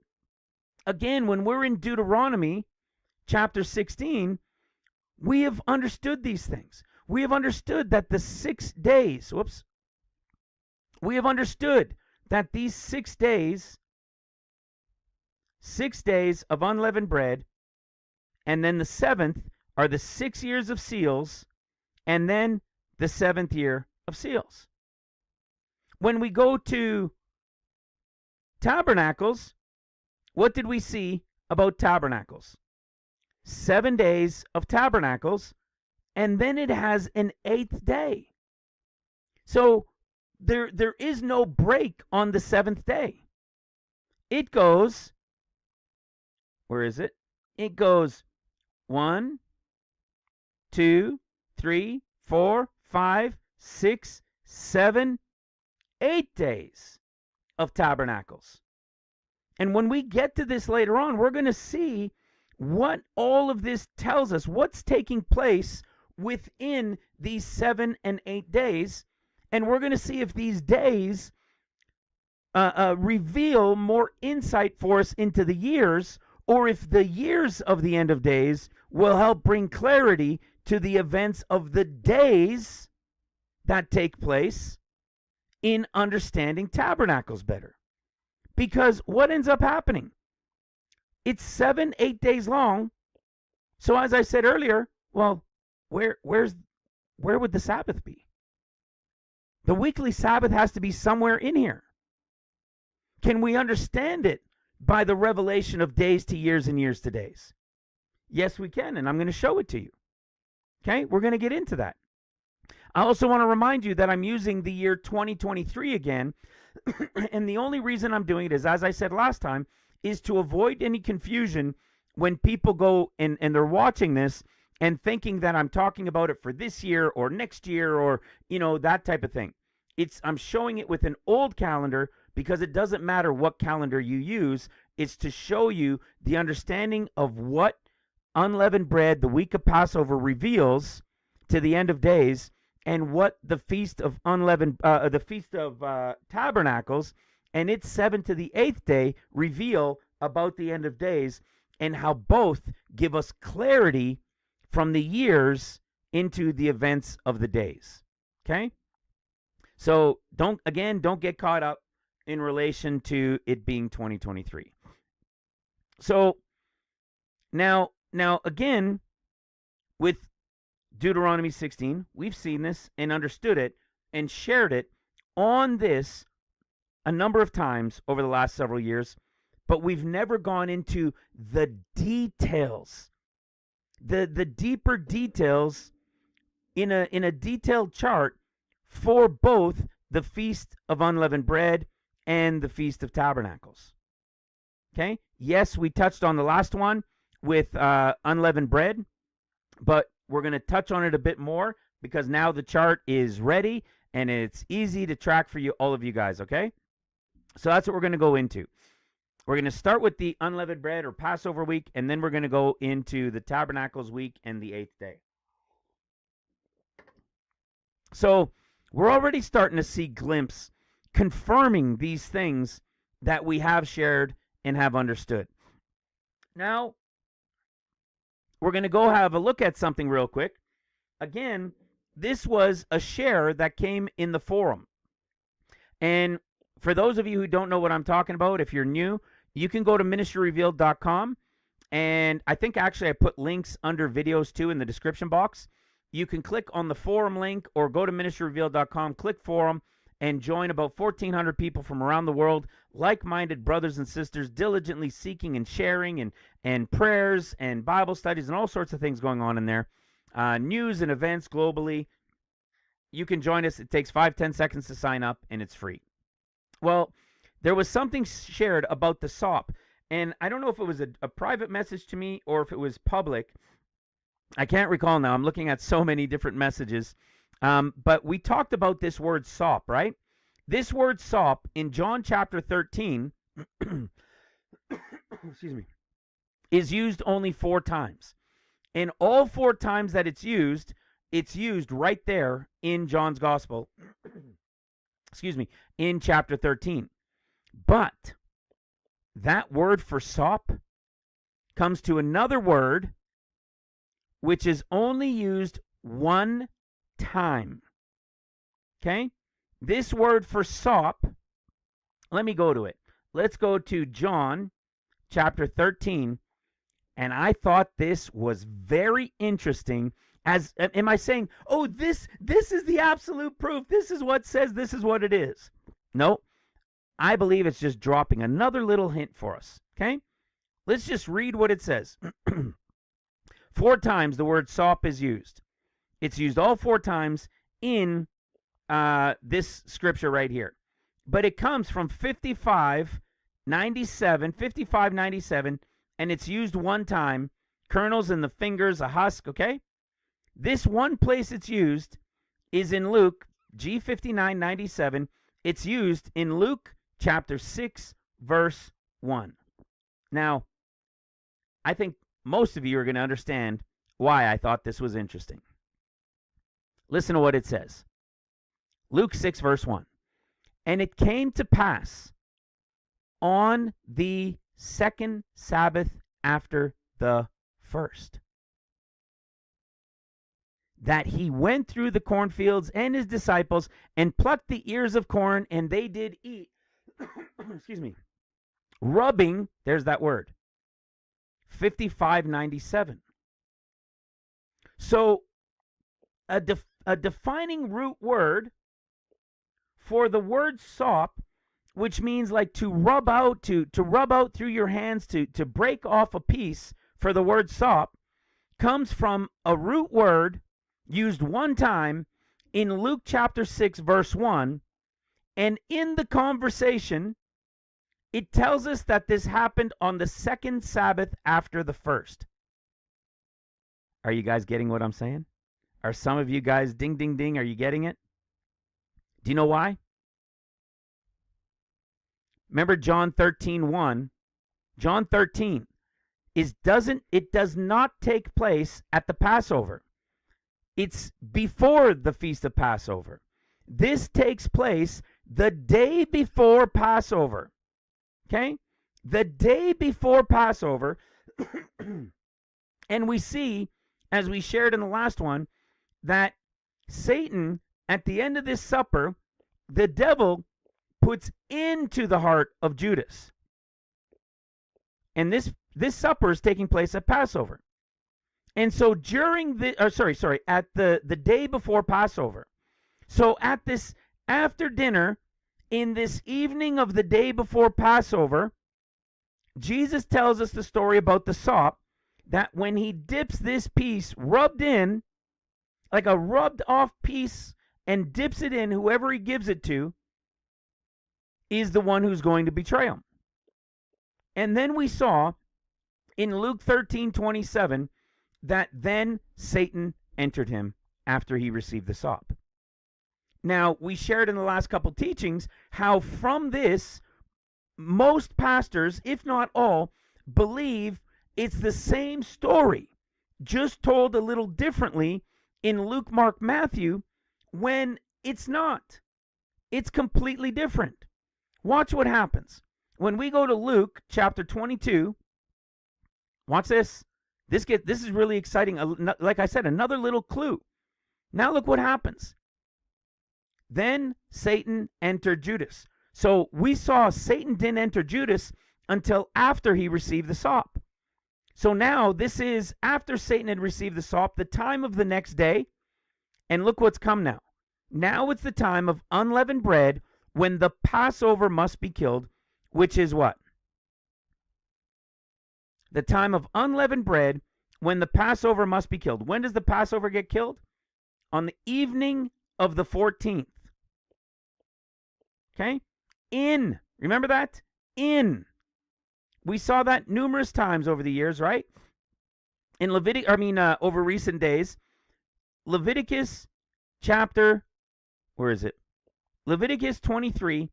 A: again, when we're in Deuteronomy chapter 16, we have understood these things. We have understood that the 6 days, we have understood that these 6 days, 6 days of unleavened bread, and then the 7th are the 6 years of seals, and then the 7th year of seals. When we go to Tabernacles, what did we see about Tabernacles? 7 days of Tabernacles, and then it has an 8th day. So there is no break on the 7th day. It goes, where is it? It goes 1, 2, 3, 4, 5, 6, 7, 8 days of Tabernacles. And when we get to this later on, we're going to see what all of this tells us, what's taking place within these 7 and 8 days. And we're going to see if these days reveal more insight for us into the years, or if the years of the end of days will help bring clarity to the events of the days that take place in understanding Tabernacles better. Because what ends up happening? It's 7, 8 days long. So as I said earlier, well, where would the Sabbath be? The weekly Sabbath has to be somewhere in here. Can we understand it by the revelation of days to years and years to days? Yes, we can, and I'm going to show it to you. Okay, we're going to get into that. I also want to remind you that I'm using the year 2023 again, and the only reason I'm doing it is, as I said last time, is to avoid any confusion when people go and they're watching this and thinking that I'm talking about it for this year or next year or, that type of thing. I'm showing it with an old calendar because it doesn't matter what calendar you use. It's to show you the understanding of what unleavened bread, the week of Passover, reveals to the end of days, and what the feast of Tabernacles and its 7th to the 8th day reveal about the end of days, and how both give us clarity from the years into the events of the days. Okay? So don't get caught up in relation to it being 2023. So now Now, again, with Deuteronomy 16, we've seen this and understood it and shared it on this a number of times over the last several years, but we've never gone into the details, the deeper details in a detailed chart for both the Feast of Unleavened Bread and the Feast of Tabernacles. Okay? Yes, we touched on the last one with unleavened bread, but we're going to touch on it a bit more because now the chart is ready and it's easy to track for you, all of you guys, okay? So that's what we're going to go into. We're going to start with the unleavened bread or Passover week, and then we're going to go into the Tabernacles week and the 8th day. So we're already starting to see glimpses confirming these things that we have shared and have understood. Now, we're going to go have a look at something real quick. Again, this was a share that came in the forum. And for those of you who don't know what I'm talking about, if you're new, you can go to ministryrevealed.com. And I think actually I put links under videos too in the description box. You can click on the forum link or go to ministryrevealed.com, click forum, and join about 1,400 people from around the world, like-minded brothers and sisters, diligently seeking and sharing and prayers and Bible studies and all sorts of things going on in there. News and events globally. You can join us. It takes 5-10 seconds to sign up, and it's free. Well, there was something shared about the SOP, and I don't know if it was a private message to me or if it was public. I can't recall now. I'm looking at so many different messages. But we talked about this word SOP, right? This word SOP in John chapter 13 excuse me, is used only 4 times. And all 4 times that it's used right there in John's gospel. Excuse me, in chapter 13. But that word for SOP comes to another word which is only used 1 time. Okay? This word for SOP, let me go to it. Let's go to John chapter 13. And I thought this was very interesting. As am I saying, oh, this is the absolute proof. This is what says this is what it is. No, I believe it's just dropping another little hint for us. Okay? Let's just read what it says. 4 times the word SOP is used. It's used all 4 times in this scripture right here. But it comes from 55:97, and it's used 1 time. Kernels in the fingers, a husk, okay? This one place it's used is in Luke, G59:97. It's used in Luke chapter 6, verse 1. Now, I think most of you are going to understand why I thought this was interesting. Listen to what it says. Luke 6, verse 1. And it came to pass on the 2nd Sabbath after the 1st that he went through the cornfields and his disciples and plucked the ears of corn, and they did eat. Excuse me. Rubbing, there's that word. 55:97. So a defining root word for the word SOP, which means like to rub out, to rub out through your hands, to break off a piece, for the word SOP, comes from a root word used 1 time in Luke chapter 6, verse 1. And in the conversation, it tells us that this happened on the 2nd Sabbath after the 1st. Are you guys getting what I'm saying? Are some of you guys ding, ding, ding? Are you getting it? Do you know why? Remember John 13:1. John 13 does not take place at the Passover. It's before the Feast of Passover. This takes place the day before Passover. Okay? The day before Passover. And we see, as we shared in the last one, that Satan, at the end of this supper, the devil puts into the heart of Judas. And this supper is taking place at Passover. And so during at the day before Passover, so at this after dinner, in this evening of the day before Passover, Jesus tells us the story about the sop, that when he dips this piece rubbed in, like a rubbed off piece, and dips it in, whoever he gives it to is the one who's going to betray him. And then we saw in Luke 13:27 that then Satan entered him after he received the sop. Now, we shared in the last couple teachings how from this, most pastors, if not all, believe it's the same story, just told a little differently in Luke, Mark, Matthew, when it's not. It's completely different. Watch what happens. When we go to Luke chapter 22, watch this. This is really exciting. Like I said, another little clue. Now look what happens. Then Satan entered Judas. So we saw Satan didn't enter Judas until after he received the sop. So now this is after Satan had received the sop, the time of the next day. And look what's come now. Now it's the time of unleavened bread, when the Passover must be killed, which is what? The time of unleavened bread, when the Passover must be killed. When does the Passover get killed? On the evening of the 14th. Okay? Remember that? We saw that numerous times over the years, right? In over recent days. Leviticus chapter, where is it? Leviticus 23,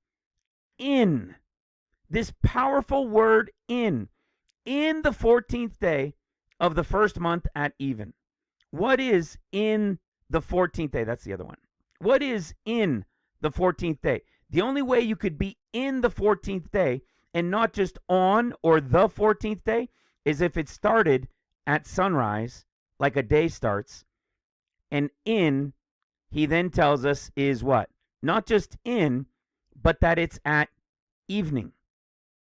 A: this powerful word in the 14th day of the first month at even. What is in the 14th day? That's the other one. What is in the 14th day? The only way you could be in the 14th day and not just on or the 14th day is if it started at sunrise, like a day starts. And in, he then tells us, is what? Not just in, but that it's at evening.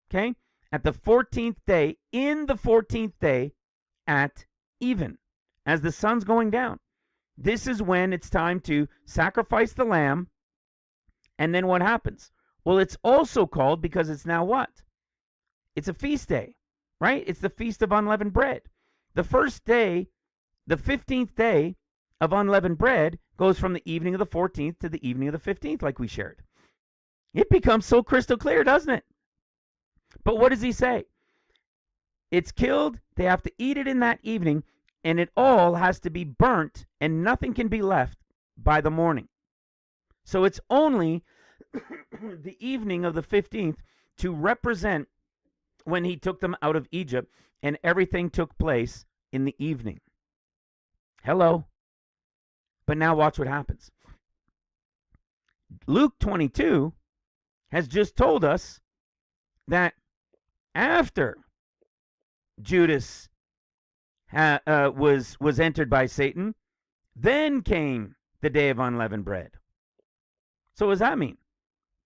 A: Okay? At the 14th day, in the 14th day, at even, as the sun's going down. This is when it's time to sacrifice the lamb. And then what happens? Well, it's also called, because it's now what? It's a feast day, right? It's the Feast of Unleavened Bread. The first day, the 15th day of unleavened bread, goes from the evening of the 14th to the evening of the 15th, like we shared. It becomes so crystal clear, doesn't it? But what does he say? It's killed, they have to eat it in that evening, and it all has to be burnt, and nothing can be left by the morning. So it's only the evening of the 15th to represent when he took them out of Egypt, and everything took place in the evening. Hello? But now watch what happens. Luke 22 has just told us that after Judas was entered by Satan, then came the day of unleavened bread. So what does that mean?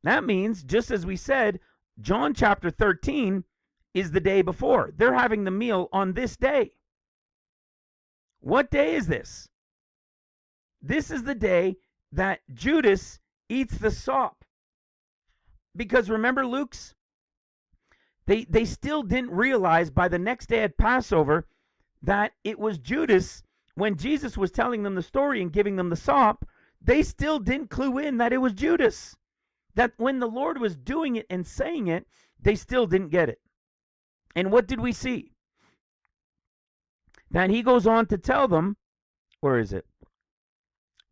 A: That means, just as we said, John chapter 13 is the day before. They're having the meal on this day. What day is this? This is the day that Judas eats the sop. Because remember, Luke's? They still didn't realize by the next day at Passover that it was Judas. When Jesus was telling them the story and giving them the sop, they still didn't clue in that it was Judas. That when the Lord was doing it and saying it, they still didn't get it. And what did we see? That he goes on to tell them, where is it?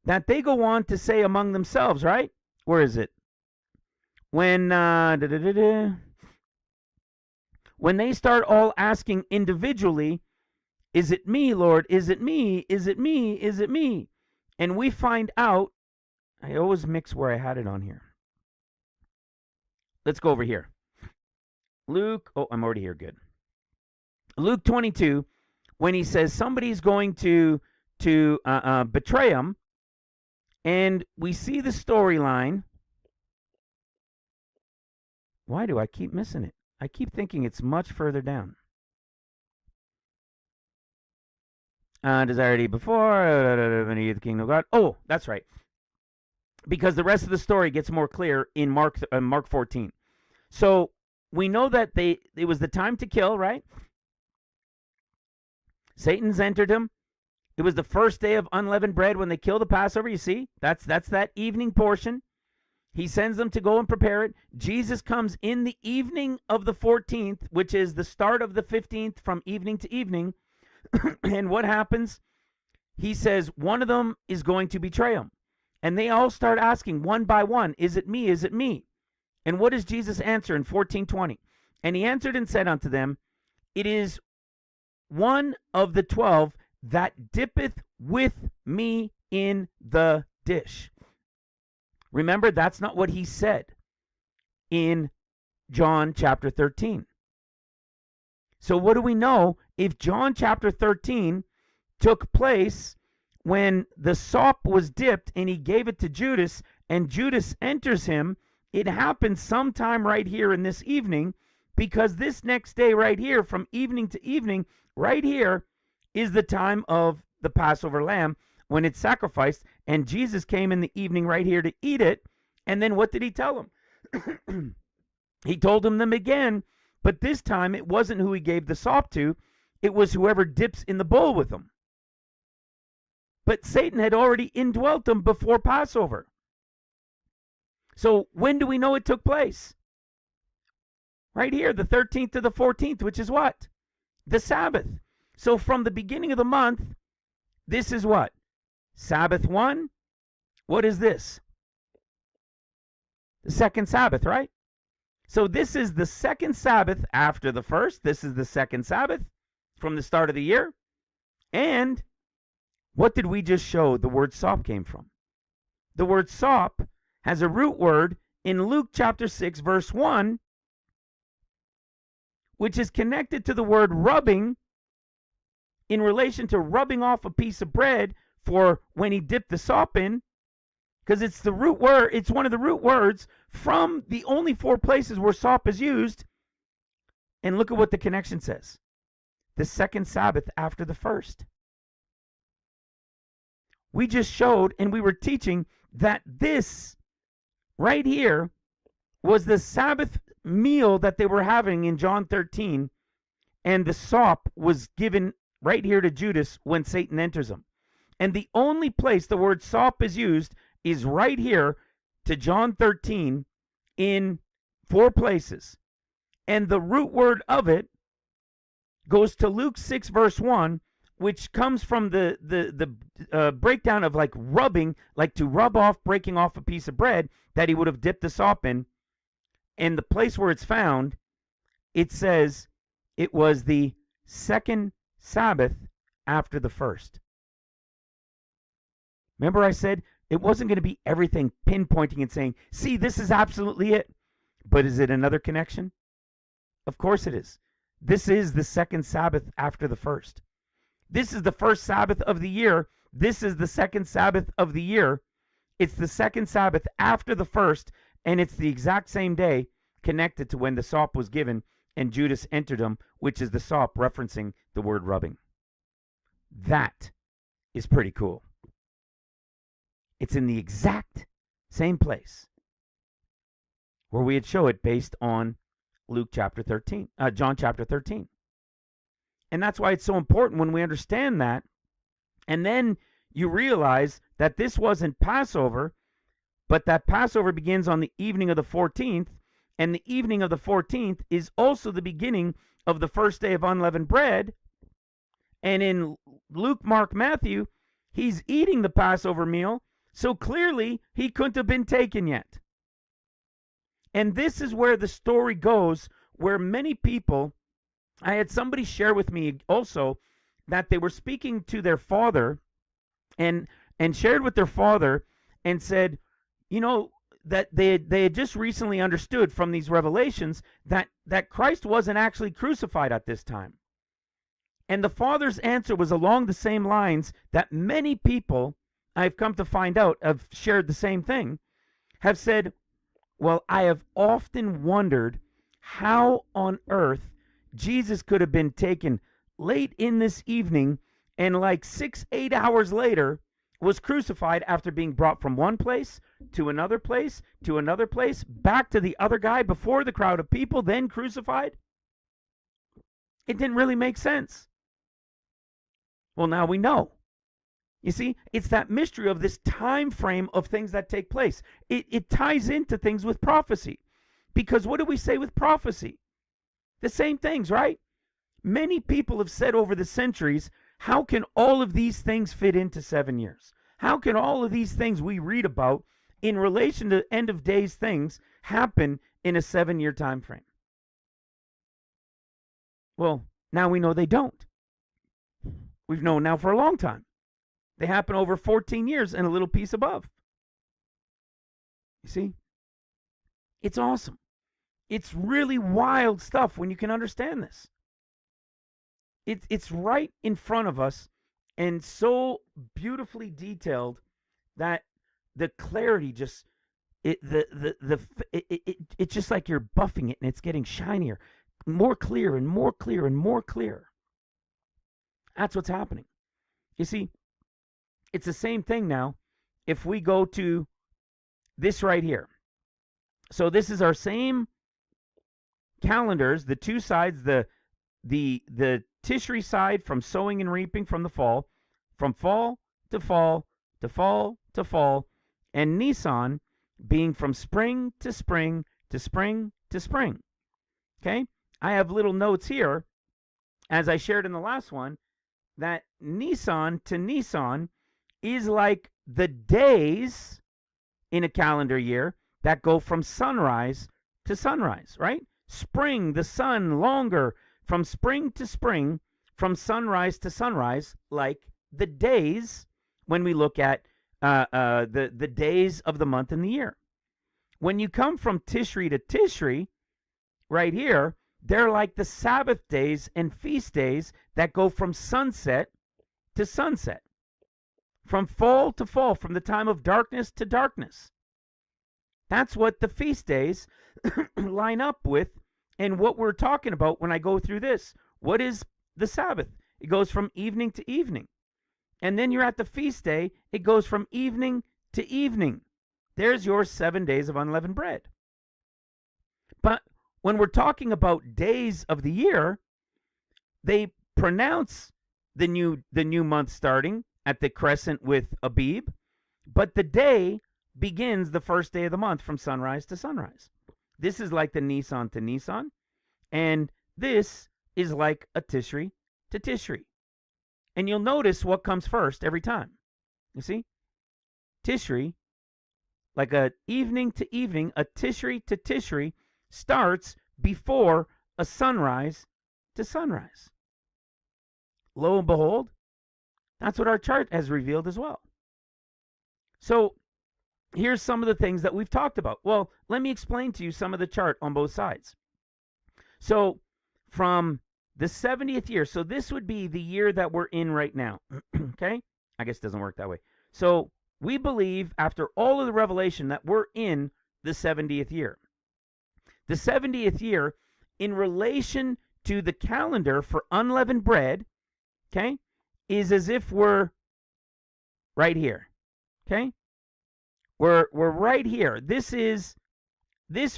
A: That they go on to say among themselves, right? Where is it? When when they start all asking individually, is it me, Lord? Is it me? Is it me? Is it me? And we find out, I always mix where I had it on here. Let's go over here. Luke, I'm already here, good. Luke 22, when he says somebody's going to betray him, and we see the storyline. Why do I keep missing it? I keep thinking it's much further down. Desire to eat before, and eat the kingdom of God. Oh, that's right. Because the rest of the story gets more clear in Mark 14. So we know that it was the time to kill, right? Satan's entered him. It was the first day of unleavened bread when they kill the Passover. You see, that's that evening portion. He sends them to go and prepare it. Jesus comes in the evening of the 14th, which is the start of the 15th, from evening to evening. And what happens? He says one of them is going to betray him. And they all start asking one by one, is it me? Is it me? And what does Jesus answer in 14:20? And he answered and said unto them, it is one of the 12 that dippeth with me in the dish. Remember, that's not what he said in John chapter 13. So what do we know? If John chapter 13 took place when the sop was dipped and he gave it to Judas and Judas enters him, it happened sometime right here in this evening, because this next day right here, from evening to evening, right here is the time of the Passover lamb when it's sacrificed, and Jesus came in the evening right here to eat it. And then what did he tell him? He told them again, but this time it wasn't who he gave the sop to, it was whoever dips in the bowl with him. But Satan had already indwelt them before Passover. So when do we know it took place? Right here, the 13th to the 14th, which is what? The Sabbath. So from the beginning of the month, this is what? Sabbath 1. What is this? The second Sabbath, right? So this is the second Sabbath after the first. This is the second Sabbath from the start of the year. And what did we just show the word sop came from? The word sop has a root word in Luke chapter 6, verse 1, which is connected to the word rubbing in relation to rubbing off a piece of bread for when he dipped the sop in, because it's the root word. It's one of the root words from the only 4 places where sop is used. And look at what the connection says. The second Sabbath after the first. We just showed and we were teaching that this right here was the Sabbath meal that they were having in John 13, and the sop was given right here to Judas when Satan enters him. And the only place the word sop is used is right here to John 13 in 4 places. And the root word of it goes to Luke 6, verse 1, which comes from the breakdown of like rubbing, like to rub off, breaking off a piece of bread that he would have dipped the sop in. And the place where it's found, it says it was the second Sabbath after the first. Remember I said it wasn't going to be everything pinpointing and saying, see, this is absolutely it. But is it another connection? Of course it is. This is the second Sabbath after the first. This is the first Sabbath of the year. This is the second Sabbath of the year. It's the second Sabbath after the first, and it's the exact same day connected to when the sop was given and Judas entered him, which is the sop referencing the word rubbing. That is pretty cool. It's in the exact same place where we had shown it based on Luke chapter 13, John chapter 13. And that's why it's so important when we understand that. And then you realize that this wasn't Passover, but that Passover begins on the evening of the 14th. And the evening of the 14th is also the beginning of the first day of unleavened bread. And in Luke, Mark, Matthew, he's eating the Passover meal. So clearly he couldn't have been taken yet. And this is where the story goes, where many people, I had somebody share with me also that they were speaking to their father and shared with their father and said, you know, that they had just recently understood from these revelations that Christ wasn't actually crucified at this time. And the father's answer was along the same lines that many people, I've come to find out, have shared the same thing, have said, well, I have often wondered how on earth Jesus could have been taken late in this evening and like 6-8 hours later was crucified after being brought from one place to another place to another place, back to the other guy before the crowd of people, then crucified. It didn't really make sense. Well, now we know. You see, it's that mystery of this time frame of things that take place. It ties into things with prophecy. Because what do we say with prophecy? The same things, right? Many people have said over the centuries, how can all of these things fit into 7 years? How can all of these things we read about in relation to end of days things happen in a 7-year time frame? Well, now we know they don't. We've known now for a long time. They happen over 14 years and a little piece above. You see? It's awesome. It's really wild stuff when you can understand this. It's right in front of us and so beautifully detailed that the clarity just it's just like you're buffing it and it's getting shinier, more clear and more clear and more clear. That's what's happening. You see, it's the same thing now if we go to this right here. So this is our same calendars, the two sides, the Tishri side from sowing and reaping from the fall, from fall to fall to fall to fall, and Nisan being from spring to spring to spring to spring. Okay? I have little notes here, as I shared in the last one, that Nisan to Nisan is like the days in a calendar year that go from sunrise to sunrise, right? Spring, the sun longer, from spring to spring, from sunrise to sunrise, like the days when we look at the days of the month and the year. When you come from Tishri to Tishri, right here, they're like the Sabbath days and feast days that go from sunset to sunset, from fall to fall, from the time of darkness to darkness. That's what the feast days line up with and what we're talking about when I go through this. What is the Sabbath? It goes from evening to evening. And then you're at the feast day. It goes from evening to evening. There's your 7 days of unleavened bread. But when we're talking about days of the year, they pronounce the new month starting at the crescent with Abib, but the day begins the first day of the month from sunrise to sunrise. This is like the Nisan to Nisan, and this is like a Tishri to Tishri. And you'll notice what comes first every time. You see? Tishri, like a evening to evening, a Tishri to Tishri, starts before a sunrise to sunrise. Lo and behold, that's what our chart has revealed as well. So here's some of the things that we've talked about. Well, let me explain to you some of the chart on both sides. So from the 70th year, so this would be the year that we're in right now. Okay? I guess it doesn't work that way. So we believe after all of the revelation that we're in the 70th year. The 70th year in relation to the calendar for unleavened bread, okay, is as if we're right here. Okay? We're right here. This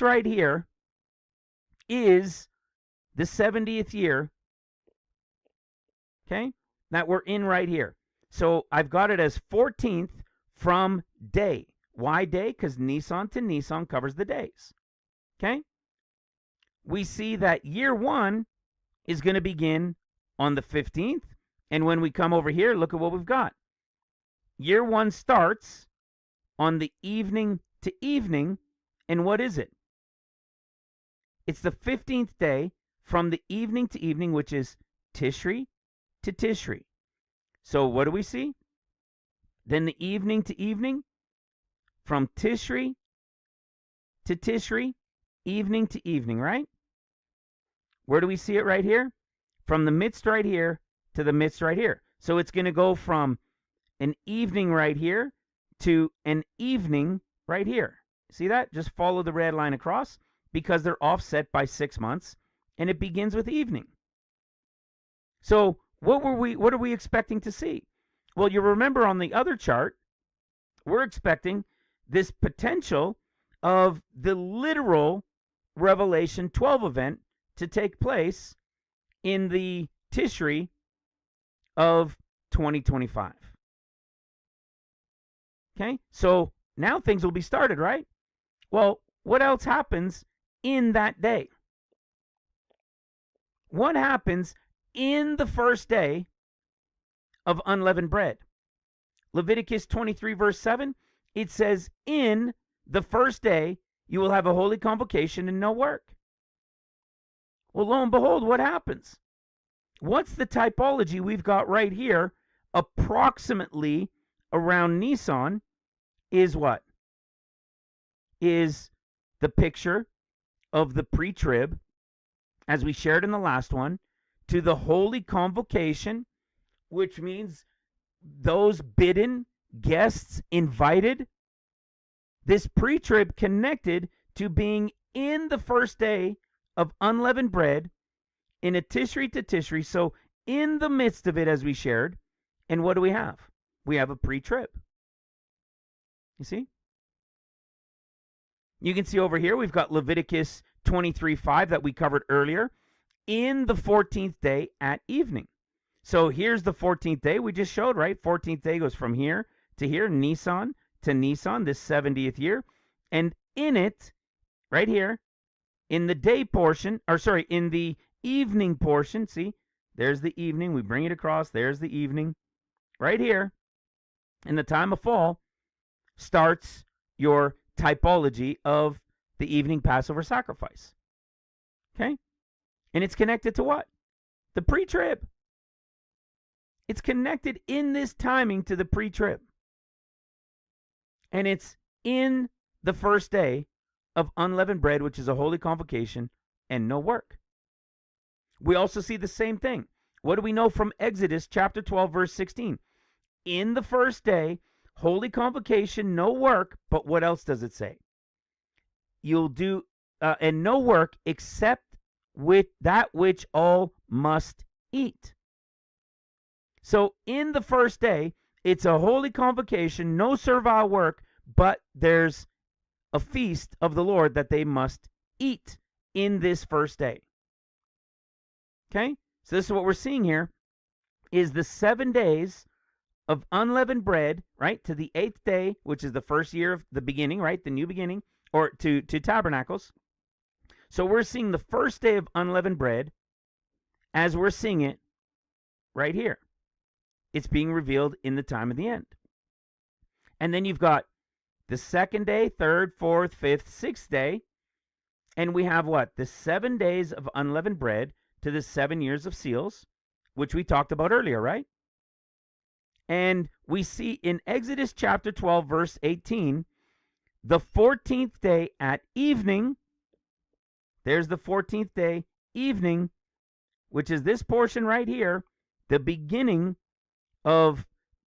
A: right here is the 70th year, okay, that we're in right here. So I've got it as 14th from day. Why day? Because Nisan to Nisan covers the days. Okay? We see that year one is going to begin on the 15th. And when we come over here, look at what we've got. Year one starts on the evening to evening. And what is it? It's the 15th day from the evening to evening, which is Tishri to Tishri. So what do we see? Then the evening to evening, from Tishri to Tishri, evening to evening, right? Where do we see it right here? From the midst right here to the midst right here. So it's going to go from an evening right here to an evening right here. See that? Just follow the red line across because they're offset by 6 months, and it begins with evening. So what are we expecting to see? Well, you remember on the other chart, we're expecting this potential of the literal Revelation 12 event to take place in the Tishri of 2025. Okay, so now things will be started, right? Well, what else happens in that day? What happens in the first day of unleavened bread? Leviticus 23 verse 7, it says, in the first day you will have a holy convocation and no work. Well, lo and behold, what happens? What's the typology we've got right here approximately around Nisan is what? Is the picture of the pre-trib, as we shared in the last one, to the holy convocation, which means those bidden, guests invited. This pre-trib connected to being in the first day of unleavened bread in a Tishri to Tishri. So in the midst of it, as we shared, and what do we have? We have a pre-trib. You see? You can see over here, we've got Leviticus 23:5 that we covered earlier, in the 14th day at evening. So here's the 14th day we just showed, right? 14th day goes from here to here, Nisan to Nisan, this 70th year. And in it, right here, in the day portion, or sorry, in the evening portion, see, there's the evening. We bring it across. There's the evening. Right here, in the time of fall, starts your typology of the evening Passover sacrifice. Okay? And it's connected to what? The pre-trib. It's connected in this timing to the pre-trib. And it's in the first day of unleavened bread, which is a holy convocation and no work. We also see the same thing. What do we know from Exodus chapter 12, verse 16? In the first day, holy convocation, no work, but what else does it say? You'll do, and no work except with that which all must eat. So in the first day, it's a holy convocation, no servile work, but there's a feast of the Lord that they must eat in this first day. Okay? So this is what we're seeing here, is the 7 days of unleavened bread, right, to the 8th day, which is the first year of the beginning, right, the new beginning, or to tabernacles. So we're seeing the first day of unleavened bread as we're seeing it right here. It's being revealed in the time of the end. And then you've got the 2nd day, 3rd, 4th, 5th, 6th day, and we have what? The 7 days of unleavened bread to the 7 years of seals, which we talked about earlier, right? And we see in Exodus chapter 12, verse 18, the 14th day at evening, there's the 14th day, evening, which is this portion right here, the beginning of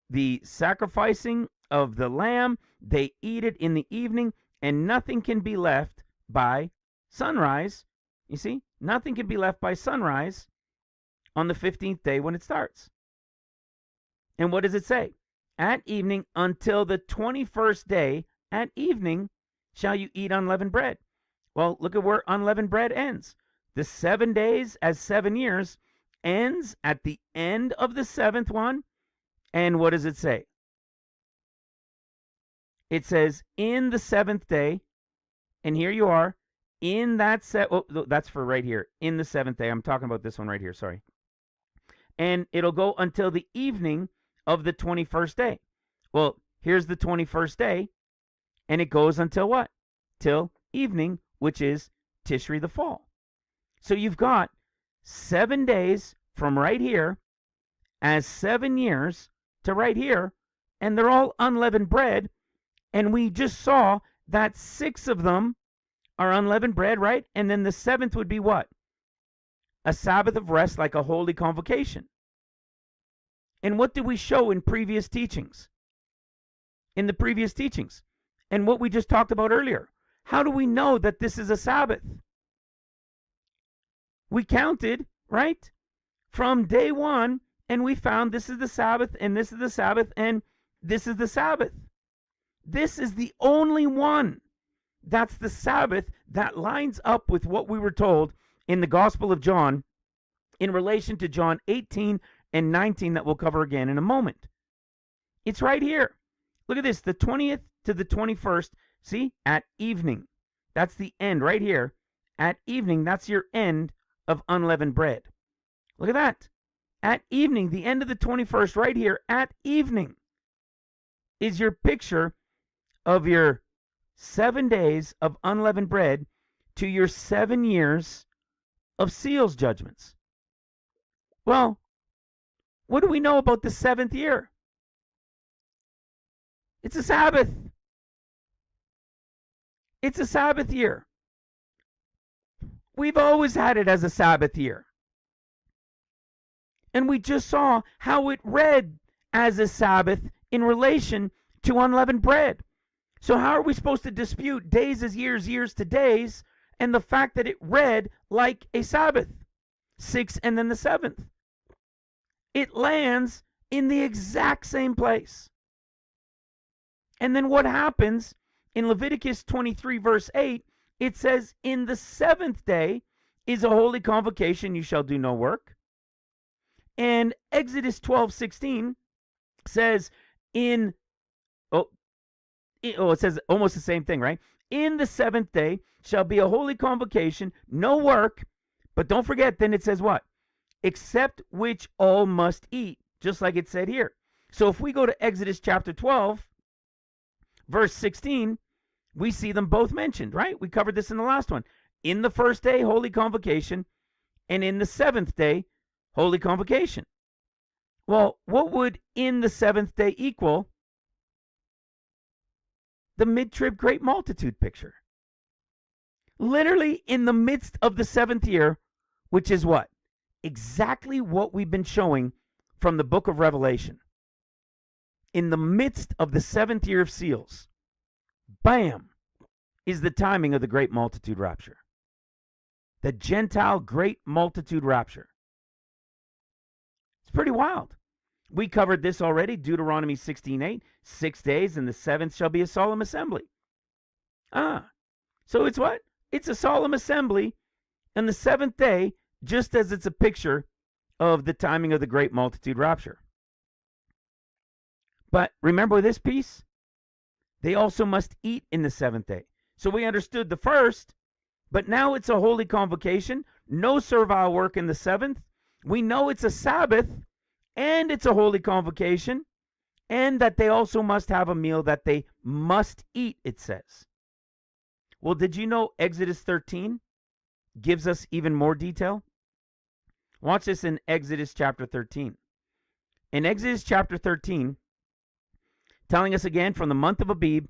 A: the sacrificing of the lamb. They eat it in the evening, and nothing can be left by sunrise. You see, nothing can be left by sunrise on the 15th day when it starts. And what does it say? At evening until the 21st day at evening shall you eat unleavened bread. Well, look at where unleavened bread ends. The 7 days as 7 years ends at the end of the 7th one. And what does it say? It says in the 7th day, and here you are, in that that's for right here, in the 7th day. I'm talking about this one right here, sorry. And it'll go until the evening of the 21st day. Well, here's the 21st day, and it goes until what? Till evening, which is Tishri the fall. So you've got 7 days from right here as 7 years to right here, and they're all unleavened bread. And we just saw that 6 of them are unleavened bread, right? And then the 7th would be what? A Sabbath of rest, like a holy convocation. And what did we show in previous teachings? In the previous teachings. And what we just talked about earlier. How do we know that this is a Sabbath? We counted, right? From day 1 and we found this is the Sabbath, and this is the Sabbath, and this is the Sabbath. This is the only one that's the Sabbath that lines up with what we were told in the Gospel of John in relation to John 18 and 19 that we'll cover again in a moment. It's right here. Look at this, the 20th to the 21st, see, at evening. That's the end right here. At evening, that's your end of unleavened bread. Look at that. At evening, the end of the 21st right here, at evening, is your picture of your 7 days of unleavened bread to your 7 years of seals judgments. Well, what do we know about the 7th year? It's a Sabbath. It's a Sabbath year. We've always had it as a Sabbath year. And we just saw how it read as a Sabbath in relation to unleavened bread. So how are we supposed to dispute days as years, years to days, and the fact that it read like a Sabbath? 6 and then the 7th. It lands in the exact same place. And then what happens in Leviticus 23 verse 8, it says, in the 7th day is a holy convocation, you shall do no work. And Exodus 12:16 says it says almost the same thing, right? In the 7th day shall be a holy convocation, no work. But don't forget, then it says what? Except which all must eat, just like it said here. So if we go to Exodus chapter 12, verse 16, we see them both mentioned, right? We covered this in the last one. In the 1st day, holy convocation, and in the 7th day, holy convocation. Well, what would in the 7th day equal? The mid-trib great multitude picture. Literally in the midst of the 7th year, which is what? Exactly what we've been showing from the book of Revelation. In the midst of the 7th year of seals, bam, is the timing of the great multitude rapture. The Gentile great multitude rapture. It's pretty wild. We covered this already, Deuteronomy 16:8, 6 days, and the 7th shall be a solemn assembly. So it's what? It's a solemn assembly, and the 7th day, just as it's a picture of the timing of the great multitude rapture. But remember this piece? They also must eat in the 7th day. So we understood the 1st, but now it's a holy convocation, no servile work in the 7th. We know it's a Sabbath, and it's a holy convocation, and that they also must have a meal that they must eat, it says. Well, did you know Exodus 13 gives us even more detail? Watch this in Exodus chapter 13. In Exodus chapter 13, telling us again from the month of Abib,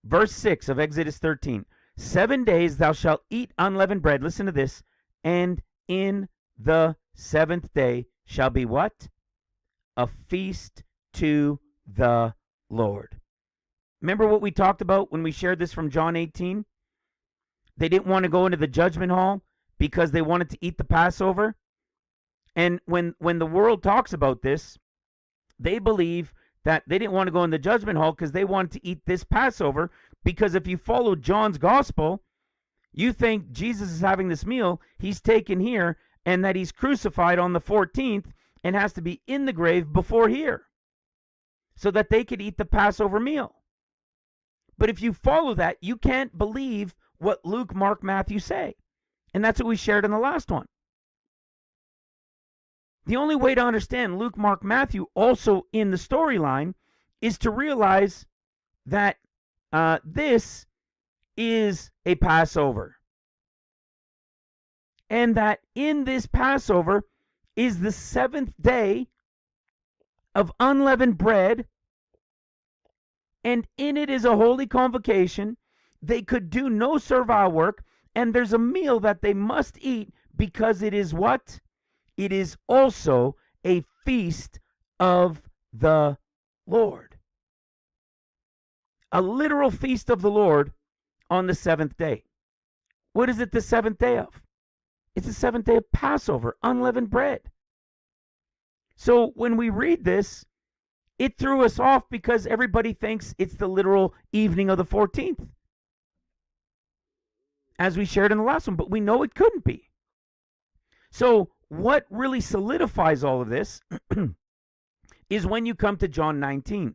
A: verse 6 of Exodus 13, 7 days thou shalt eat unleavened bread. Listen to this. And in the 7th day shall be what? A feast to the Lord. Remember what we talked about when we shared this from John 18? They didn't want to go into the judgment hall because they wanted to eat the Passover. And when the world talks about this, they believe that they didn't want to go in the judgment hall because they wanted to eat this Passover, because if you follow John's gospel, you think Jesus is having this meal, he's taken here, and that he's crucified on the 14th and has to be in the grave before here so that they could eat the Passover meal. But if you follow that, you can't believe what Luke, Mark, Matthew say. And that's what we shared in the last one. The only way to understand Luke, Mark, Matthew also in the storyline is to realize that this is a Passover. And that in this Passover is the 7th day of unleavened bread, and in it is a holy convocation. They could do no servile work, and there's a meal that they must eat because it is what? It is also a feast of the Lord. A literal feast of the Lord on the 7th day. What is it the 7th day of? It's the 7th day of Passover, unleavened bread. So when we read this, it threw us off because everybody thinks it's the literal evening of the 14th, as we shared in the last one, but we know it couldn't be. So what really solidifies all of this is when you come to John 19.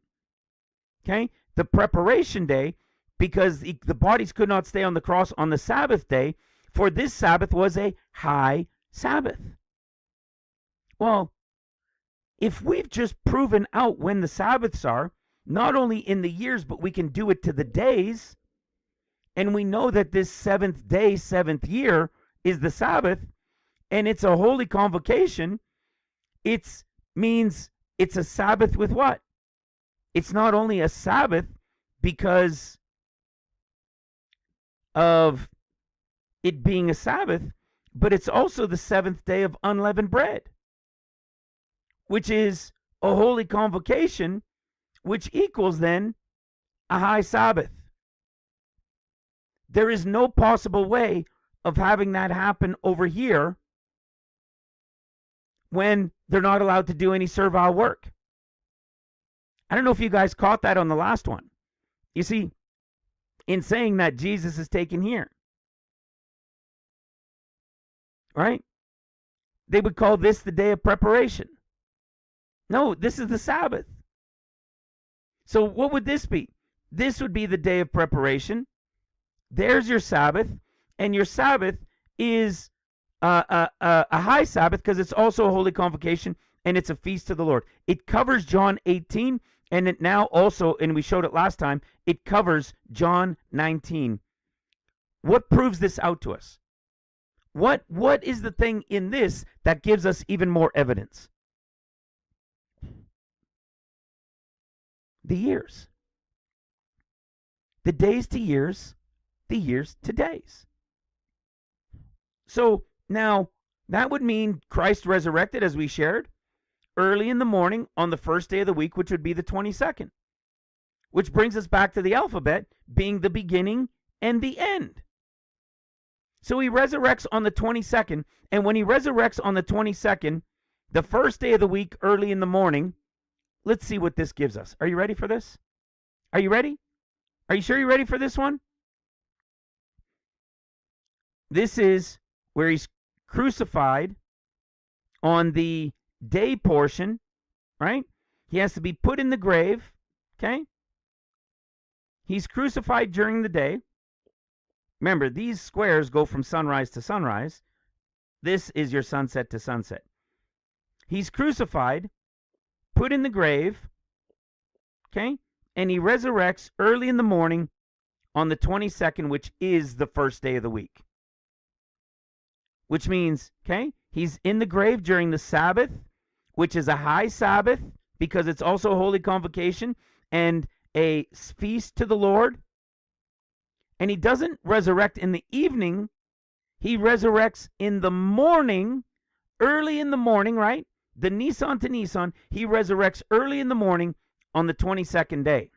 A: Okay? The preparation day, because the bodies could not stay on the cross on the Sabbath day, for this Sabbath was a high Sabbath. Well, if we've just proven out when the Sabbaths are, not only in the years, but we can do it to the days, and we know that this 7th day, 7th year is the Sabbath, and it's a holy convocation, it means it's a Sabbath with what? It's not only a Sabbath because of it being a Sabbath, but it's also the 7th day of unleavened bread, which is a holy convocation, which equals then a high Sabbath. There is no possible way of having that happen over here when they're not allowed to do any servile work. I don't know if you guys caught that on the last one. You see, in saying that Jesus is taken here, right? They would call this the day of preparation. No, this is the Sabbath. So what would this be? This would be the day of preparation. There's your Sabbath, and your Sabbath is a high Sabbath because it's also a holy convocation and it's a feast to the Lord. It covers John 18, and it now also, and we showed it last time, it covers John 19. What proves this out to us? What is the thing in this that gives us even more evidence? The years. The days to years, the years to days. So now that would mean Christ resurrected, as we shared, early in the morning on the first day of the week, which would be the 22nd, which brings us back to the alphabet being the beginning and the end. So he resurrects on the 22nd, and when he resurrects on the 22nd, the first day of the week, early in the morning, let's see what this gives us. Are you ready for this? Are you ready? Are you sure you're ready for this one? This is where he's crucified on the day portion, right? He has to be put in the grave, okay? He's crucified during the day. Remember, these squares go from sunrise to sunrise. This is your sunset to sunset. He's crucified, put in the grave, okay? And he resurrects early in the morning on the 22nd, which is the first day of the week. Which means, okay, he's in the grave during the Sabbath, which is a high Sabbath because it's also a holy convocation and a feast to the Lord. And he doesn't resurrect in the evening. He resurrects in the morning, early in the morning, right? The Nisan to Nisan, he resurrects early in the morning on the 22nd day,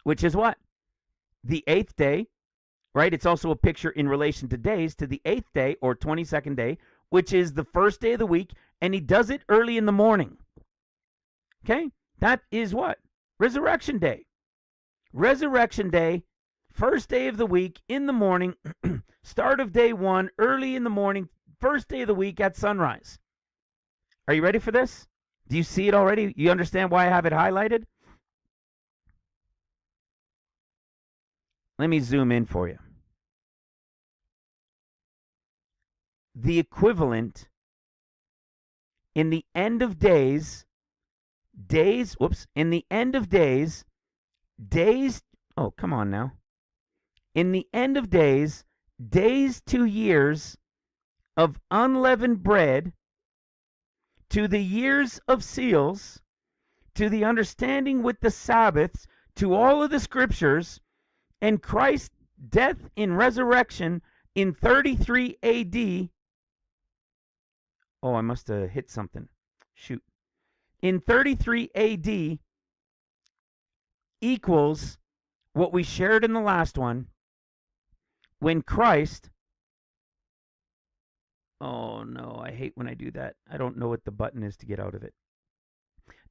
A: which is what? The 8th day, right? It's also a picture in relation to days to the 8th day or 22nd day, which is the first day of the week, and he does it early in the morning. Okay? That is what? Resurrection day. Resurrection day, first day of the week in the morning, start of day one, early in the morning, first day of the week at sunrise. Are you ready for this? Do you see it already? You understand why I have it highlighted? Let me zoom in for you. The equivalent in the end of days, in the end of days, oh, come on now. In the end of days 2 years of unleavened bread, to the years of seals, to the understanding with the Sabbaths, to all of the scriptures, and Christ's death in resurrection in 33 AD. Oh, I must have hit something. Shoot. In 33 AD equals what we shared in the last one when Christ. Oh no, I hate when I do that. I don't know what the button is to get out of it.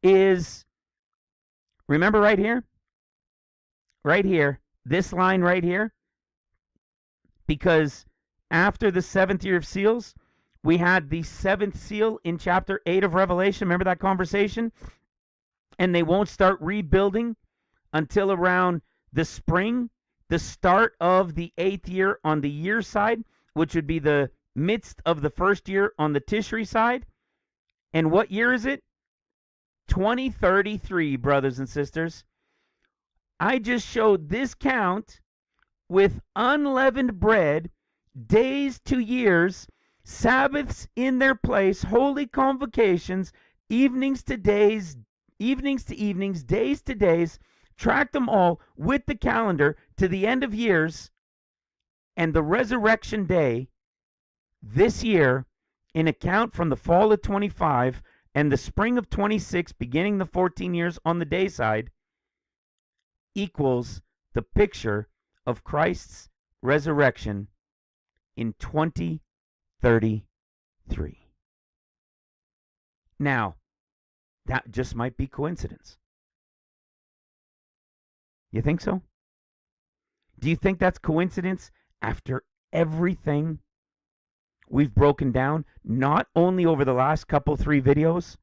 A: is, remember right here, this line right here, because after the 7th year of seals, we had the 7th seal in chapter 8 of Revelation. Remember that conversation? And they won't start rebuilding until around the spring, the start of the 8th year on the year side, which would be the midst of the first year on the Tishri side. And what year is it? 2033, brothers and sisters. I just showed this count with unleavened bread, days to years, Sabbaths in their place, holy convocations, evenings to days, evenings to evenings, days to days, track them all with the calendar to the end of years, and the resurrection day this year, in account from the fall of 25 and the spring of 26, beginning the 14 years on the day side, equals the picture of Christ's resurrection in 2033. Now, that just might be coincidence. You think so? Do you think that's coincidence after everything we've broken down, not only over the last couple 3 videos,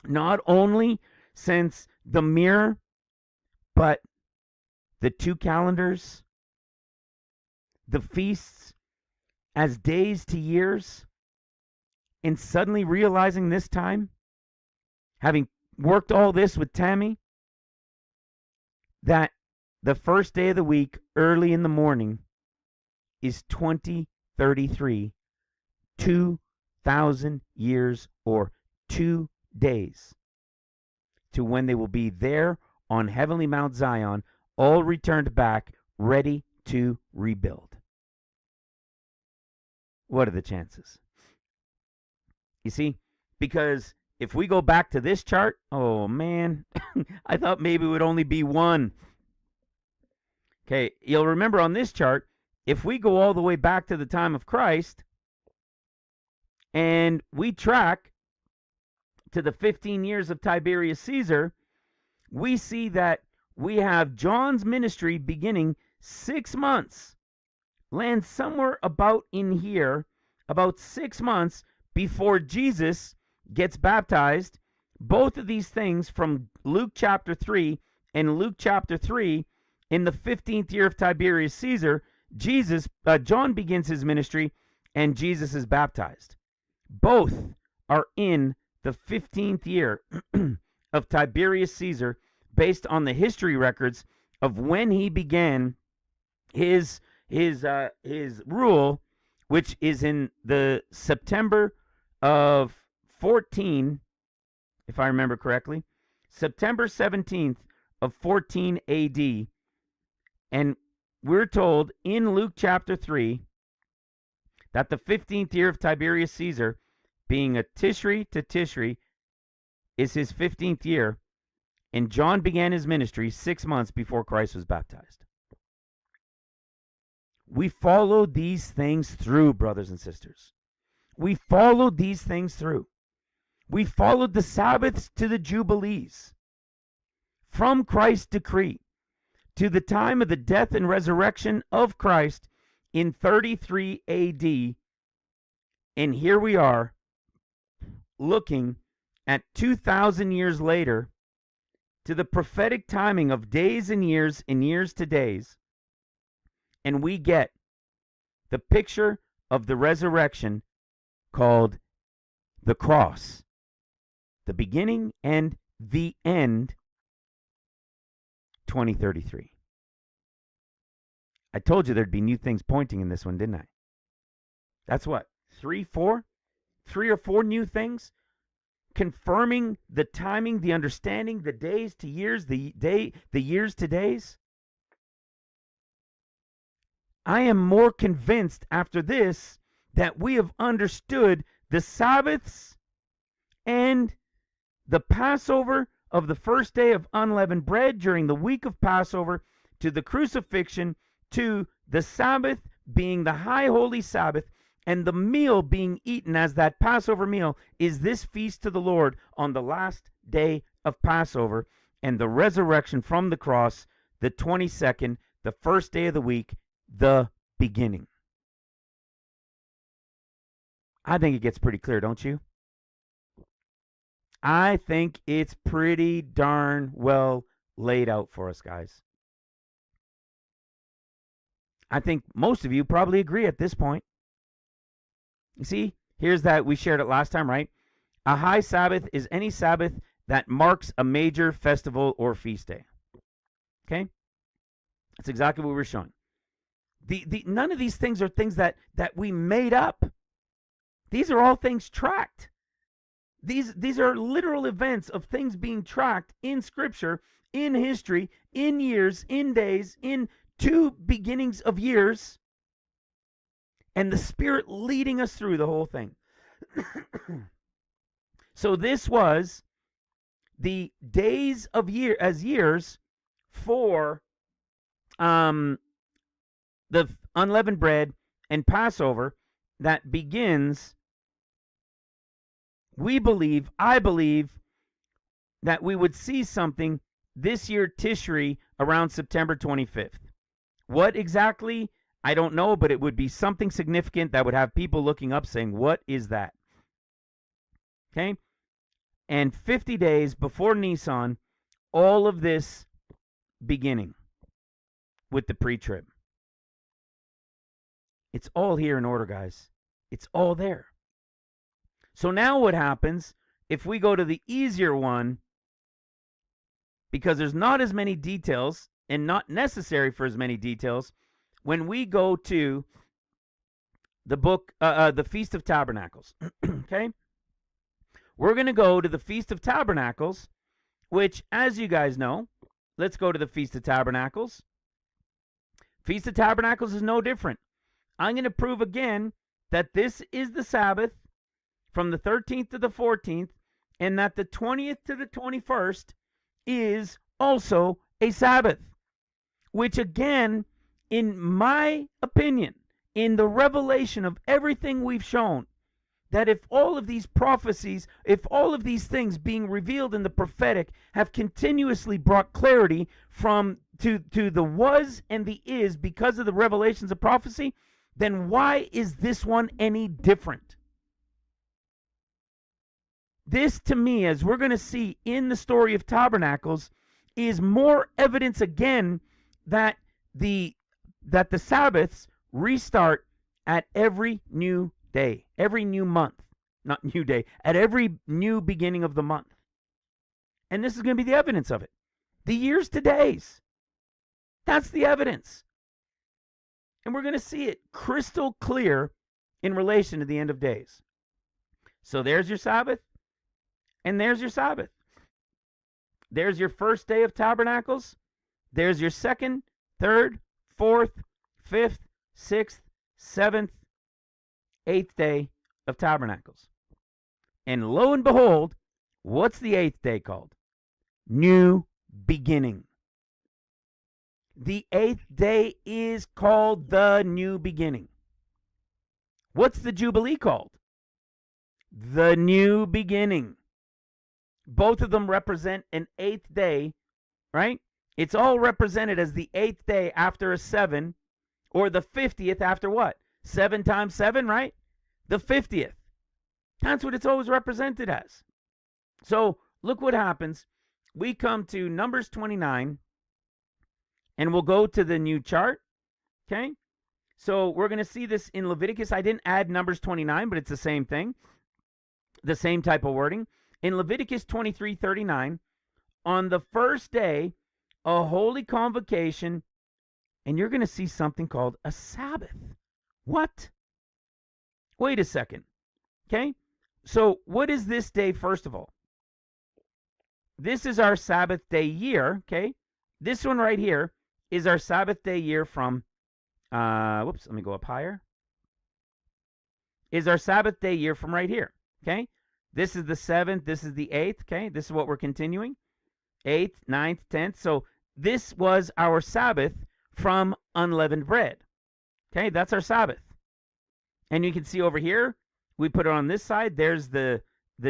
A: not only since the mirror, but the 2 calendars, the feasts as days to years, and suddenly realizing this time, having worked all this with Tammy, that the first day of the week, early in the morning, is 2033, 2,000 years or 2 days to when they will be there on heavenly Mount Zion, all returned back, ready to rebuild. What are the chances? You see, because if we go back to this chart, oh man, I thought maybe it would only be 1. Okay, you'll remember on this chart, if we go all the way back to the time of Christ, and we track to the 15 years of Tiberius Caesar, we see that we have John's ministry beginning 6 months, lands somewhere about in here, about 6 months before Jesus gets baptized. Both of these things from Luke chapter 3 and Luke chapter 3, in the 15th year of Tiberius Caesar, John begins his ministry and Jesus is baptized. Both are in the 15th year of Tiberius Caesar, based on the history records of when he began his rule, which is in the September of 14, if I remember correctly, September 17th of 14 AD. And we're told in Luke chapter 3 that the 15th year of Tiberius Caesar, being a Tishri to Tishri, is his 15th year, and John began his ministry 6 months before Christ was baptized. We followed these things through, brothers and sisters. We followed these things through. We followed the Sabbaths to the Jubilees, from Christ's decree to the time of the death and resurrection of Christ in 33 AD. And here we are, looking at 2,000 years later, to the prophetic timing of days and years to days. And we get the picture of the resurrection called the cross, the beginning and the end, 2033. I told you there'd be new things pointing in this one, didn't I? That's what, 3 or 4 new things confirming the timing, the understanding, the days to years, the years to days. I am more convinced after this that we have understood the Sabbaths and the Passover of the first day of unleavened bread during the week of Passover, to the crucifixion, to the Sabbath being the high holy Sabbath, and the meal being eaten as that Passover meal is this feast to the Lord on the last day of Passover and the resurrection from the cross, the 22nd, the first day of the week, the beginning. I think it gets pretty clear, don't you? I think it's pretty darn well laid out for us, guys. I think most of you probably agree at this point. You see, here's that. We shared it last time, right? A high Sabbath is any Sabbath that marks a major festival or feast day. Okay? That's exactly what we're showing. None of these things are things that we made up. These are all things tracked. These are literal events of things being tracked in Scripture, in history, in years, in days, in two beginnings of years, and the Spirit leading us through the whole thing. So this was the days of years for the unleavened bread and Passover that begins. I believe that we would see something this year, Tishri, around September 25th. What exactly? I don't know, but it would be something significant that would have people looking up saying, what is that? Okay? And 50 days before Nisan, all of this beginning with the pre-trib. It's all here in order, guys. It's all there. So now what happens if we go to the easier one, because there's not as many details and not necessary for as many details, when we go to the book, the Feast of Tabernacles, okay? We're going to go to the Feast of Tabernacles, which, as you guys know, let's go to the Feast of Tabernacles. Feast of Tabernacles is no different. I'm going to prove again that this is the Sabbath from the 13th to the 14th, and that the 20th to the 21st is also a Sabbath, which again, in my opinion, in the revelation of everything we've shown, that if all of these prophecies, if all of these things being revealed in the prophetic have continuously brought clarity to the was and the is because of the revelations of prophecy, then why is this one any different? This, to me, as we're going to see in the story of Tabernacles, is more evidence again that the Sabbaths restart at every new day, every new month, not new day, at every new beginning of the month. And this is going to be the evidence of it. The years to days. That's the evidence. And we're going to see it crystal clear in relation to the end of days. So there's your Sabbath. And there's your Sabbath. There's your first day of Tabernacles. There's your second, third, fourth, fifth, sixth, seventh, eighth day of Tabernacles. And lo and behold, what's the eighth day called? New beginning. The eighth day is called the new beginning. What's the Jubilee called? The new beginning. Both of them represent an eighth day, right? It's all represented as the eighth day after a 7, or the 50th after what? 7 times 7, right? The 50th. That's what it's always represented as. So look what happens. We come to Numbers 29, and we'll go to the new chart, okay? So we're going to see this in Leviticus. I didn't add Numbers 29, but it's the same thing, the same type of wording. In Leviticus 23:39, on the first day, a holy convocation, and you're going to see something called a Sabbath. What? Wait a second. Okay? So what is this day, first of all? This is our Sabbath day year, okay? This one right here is our Sabbath day year from, let me go up higher. Is our Sabbath day year from right here, okay? This is the 7th, this is the 8th, okay? This is what we're continuing. 8th, 9th, 10th. So this was our Sabbath from unleavened bread. Okay, that's our Sabbath. And you can see over here, we put it on this side. There's the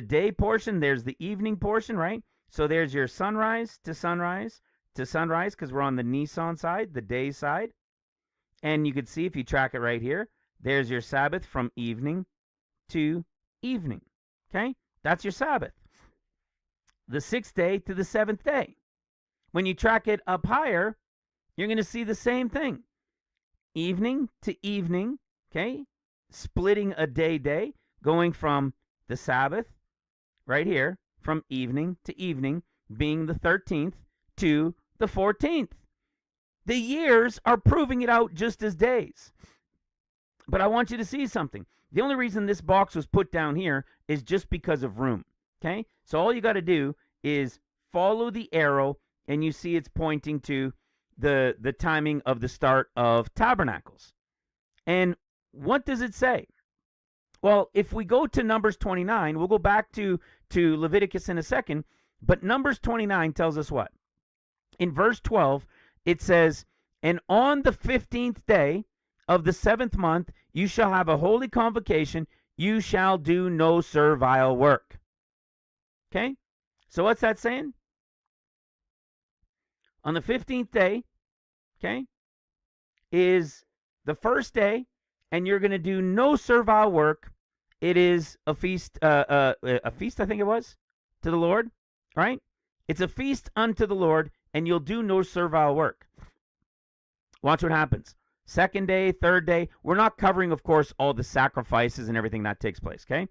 A: day portion. There's the evening portion, right? So there's your sunrise to sunrise to sunrise, because we're on the Nissan side, the day side. And you can see, if you track it right here, there's your Sabbath from evening to evening. Okay? That's your Sabbath. The 6th day to the 7th day. When you track it up higher, you're going to see the same thing. Evening to evening, okay? Splitting a day, going from the Sabbath, right here, from evening to evening, being the 13th to the 14th. The years are proving it out just as days. But I want you to see something. The only reason this box was put down here is just because of room, okay? So all you got to do is follow the arrow, and you see it's pointing to the timing of the start of Tabernacles. And what does it say? Well, if we go to Numbers 29, we'll go back to Leviticus in a second, but Numbers 29 tells us what? In verse 12, it says, "And on the 15th day of the 7th month, you shall have a holy convocation. You shall do no servile work." Okay? So what's that saying? On the 15th day, okay, is the first day, and you're going to do no servile work. It is a feast, I think it was, to the Lord, right? It's a feast unto the Lord, and you'll do no servile work. Watch what happens. 2nd day, 3rd day. We're not covering, of course, all the sacrifices and everything that takes place, okay?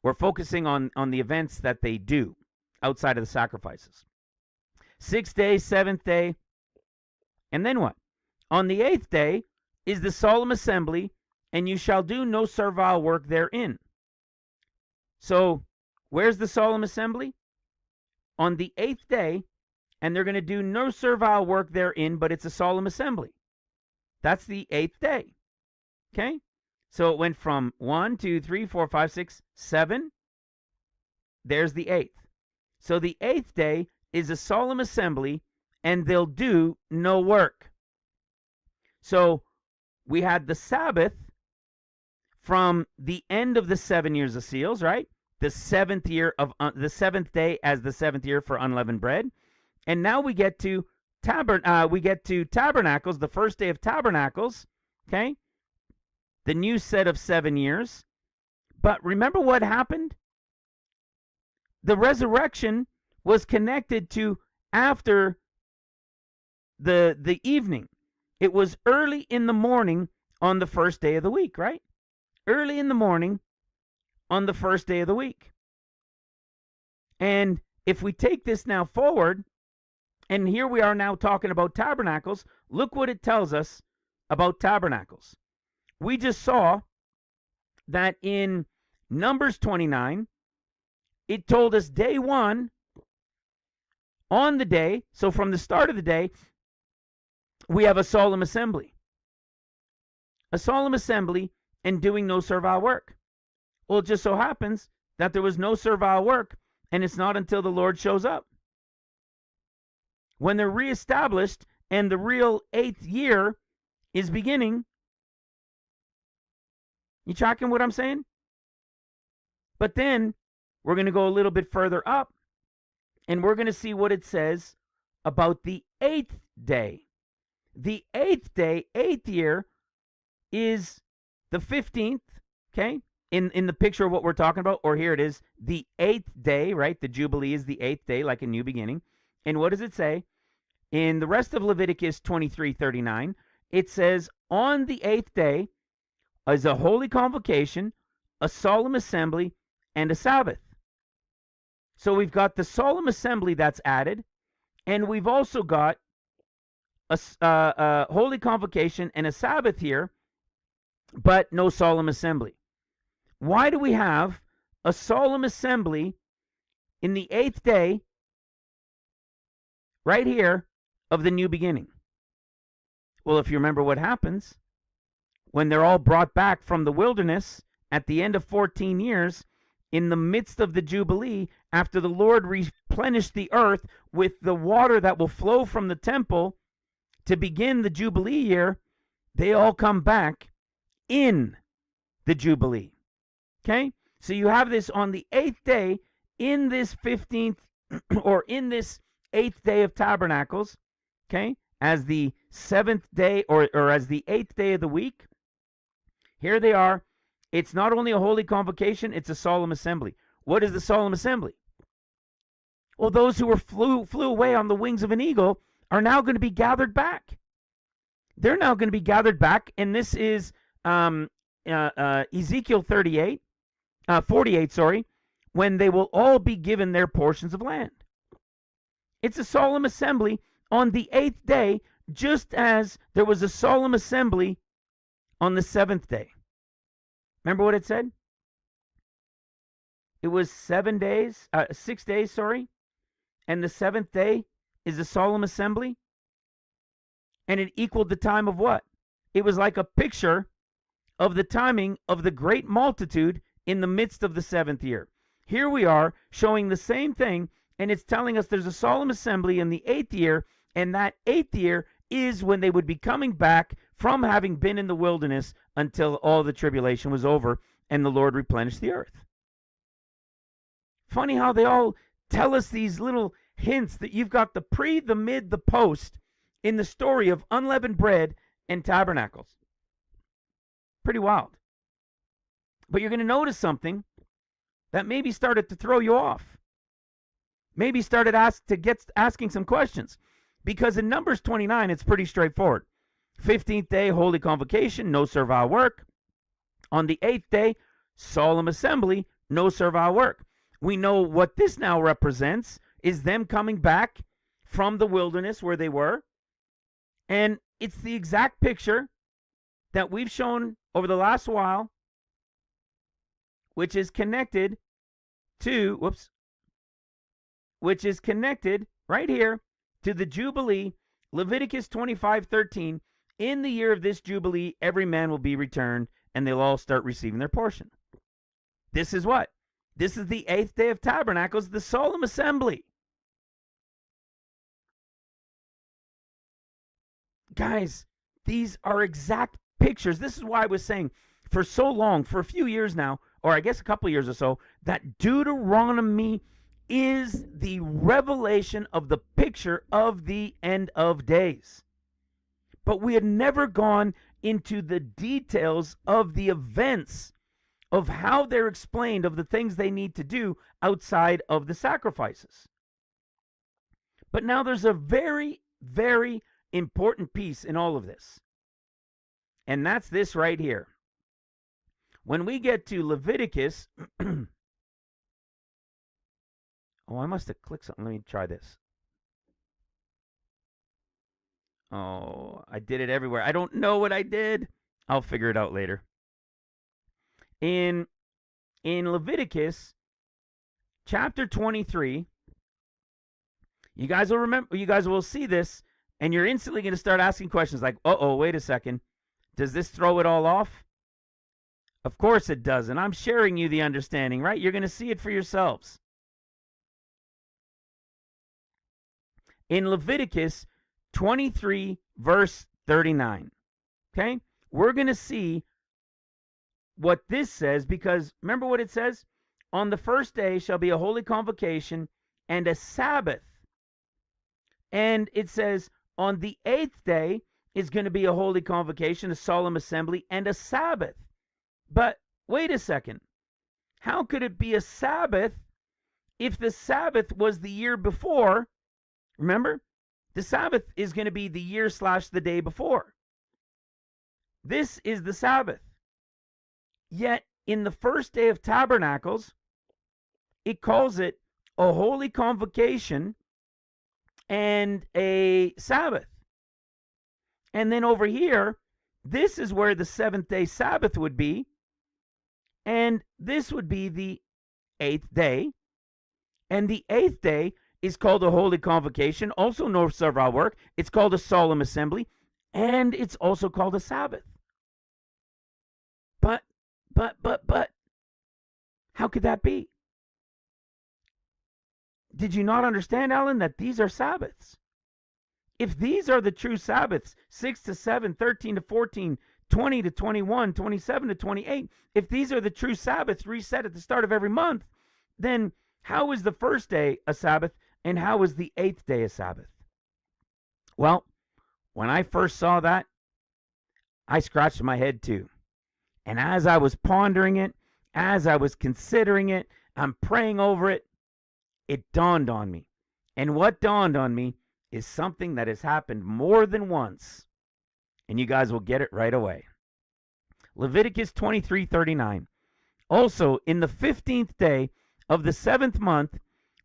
A: We're focusing on the events that they do outside of the sacrifices. 6th day, 7th day, and then what? On the 8th day is the solemn assembly, and you shall do no servile work therein. So, where's the solemn assembly? On the 8th day, and they're going to do no servile work therein, but it's a solemn assembly. That's the 8th day. Okay? So it went from 1, 2, 3, 4, 5, 6, 7. There's the 8th. So the 8th day is a solemn assembly, and they'll do no work. So we had the Sabbath from the end of the 7 years of seals, right? The 7th year of the 7th day as the 7th year for unleavened bread, and now we get to Tabernacles, the first day of Tabernacles. Okay, the new set of 7 years. But remember what happened? The resurrection was connected to after the evening. It was early in the morning on the first day of the week, right? Early in the morning on the first day of the week. And if we take this now forward, and here we are now talking about tabernacles, look what it tells us about tabernacles. We just saw that in Numbers 29, it told us day 1, on the day, so from the start of the day, we have a solemn assembly. A solemn assembly and doing no servile work. Well, it just so happens that there was no servile work, and it's not until the Lord shows up. When they're reestablished and the real 8th year is beginning. You tracking what I'm saying? But then we're going to go a little bit further up, and we're going to see what it says about the 8th day. The 8th day, 8th year, is the 15th, okay? In the picture of what we're talking about, or here it is, the 8th day, right? The Jubilee is the 8th day, like a new beginning. And what does it say? In the rest of Leviticus 23:39, it says, on the 8th day is a holy convocation, a solemn assembly, and a Sabbath. So we've got the solemn assembly that's added, and we've also got a holy convocation and a Sabbath here, but no solemn assembly. Why do we have a solemn assembly in the 8th day right here of the new beginning? Well, if you remember what happens when they're all brought back from the wilderness at the end of 14 years, in the midst of the Jubilee, after the Lord replenished the earth with the water that will flow from the temple to begin the Jubilee year, they all come back in the Jubilee. Okay? So you have this on the 8th day in this 15th or in this 8th day of Tabernacles, okay, as the 7th day or as the 8th day of the week, here they are. It's not only a holy convocation, it's a solemn assembly. What is the solemn assembly? Well, those who flew away on the wings of an eagle are now going to be gathered back. They're now going to be gathered back, and this is Ezekiel 48, sorry, when they will all be given their portions of land. It's a solemn assembly on the 8th day, just as there was a solemn assembly on the 7th day. Remember what it said? It was 6 days, sorry, and the 7th day is a solemn assembly, and it equaled the time of what? It was like a picture of the timing of the great multitude in the midst of the 7th year. Here we are showing the same thing, and it's telling us there's a solemn assembly in the 8th year, and that 8th year is when they would be coming back from having been in the wilderness until all the tribulation was over and the Lord replenished the earth. Funny how they all tell us these little hints that you've got the pre, the mid, the post in the story of unleavened bread and tabernacles. Pretty wild. But you're going to notice something that maybe started to throw you off. Maybe started asking some questions. Because in Numbers 29, it's pretty straightforward. 15th day, holy convocation, no servile work. On the 8th day, solemn assembly, no servile work. We know what this now represents is them coming back from the wilderness where they were. And it's the exact picture that we've shown over the last while, which is connected to, which is connected right here to the Jubilee, Leviticus 25:13. In the year of this Jubilee, every man will be returned, and they'll all start receiving their portion. This is what? This is the 8th day of Tabernacles, the solemn assembly. Guys, these are exact pictures. This is why I was saying for so long, for a few years now, or I guess a couple of years or so, that Deuteronomy is the revelation of the picture of the end of days. But we had never gone into the details of the events of how they're explained, of the things they need to do outside of the sacrifices. But now there's a very, very important piece in all of this. And that's this right here. When we get to Leviticus, oh, I must have clicked something. Let me try this. Oh, I did it everywhere. I don't know what I did. I'll figure it out later. In Leviticus chapter 23, you guys will remember, you guys will see this, and you're instantly going to start asking questions like, uh-oh, wait a second. Does this throw it all off? Of course it does, and I'm sharing you the understanding, right? You're going to see it for yourselves. In Leviticus 23, verse 39, okay? We're going to see what this says, because remember what it says? On the first day shall be a holy convocation and a Sabbath. And it says on the 8th day is going to be a holy convocation, a solemn assembly, and a Sabbath. But wait a second. How could it be a Sabbath if the Sabbath was the year before? Remember, the Sabbath is going to be the year / the day before. This is the Sabbath. Yet in the first day of Tabernacles, it calls it a holy convocation and a Sabbath. And then over here, this is where the 7th day Sabbath would be. And this would be the 8th day. And the 8th day is called a holy convocation, also no servile work. It's called a solemn assembly. And it's also called a Sabbath. But, how could that be? Did you not understand, Alan, that these are Sabbaths? If these are the true Sabbaths, 6 to 7, 13 to 14, 20 to 21, 27 to 28, if these are the true Sabbaths reset at the start of every month, then How is the first day a Sabbath, and how is the 8th day a Sabbath? Well, when I first saw that, I scratched my head too. And as I was pondering it, as I was considering it, I'm praying over it, it dawned on me. And what dawned on me is something that has happened more than once. And you guys will get it right away. Leviticus 23:39. Also, in the 15th day of the 7th month,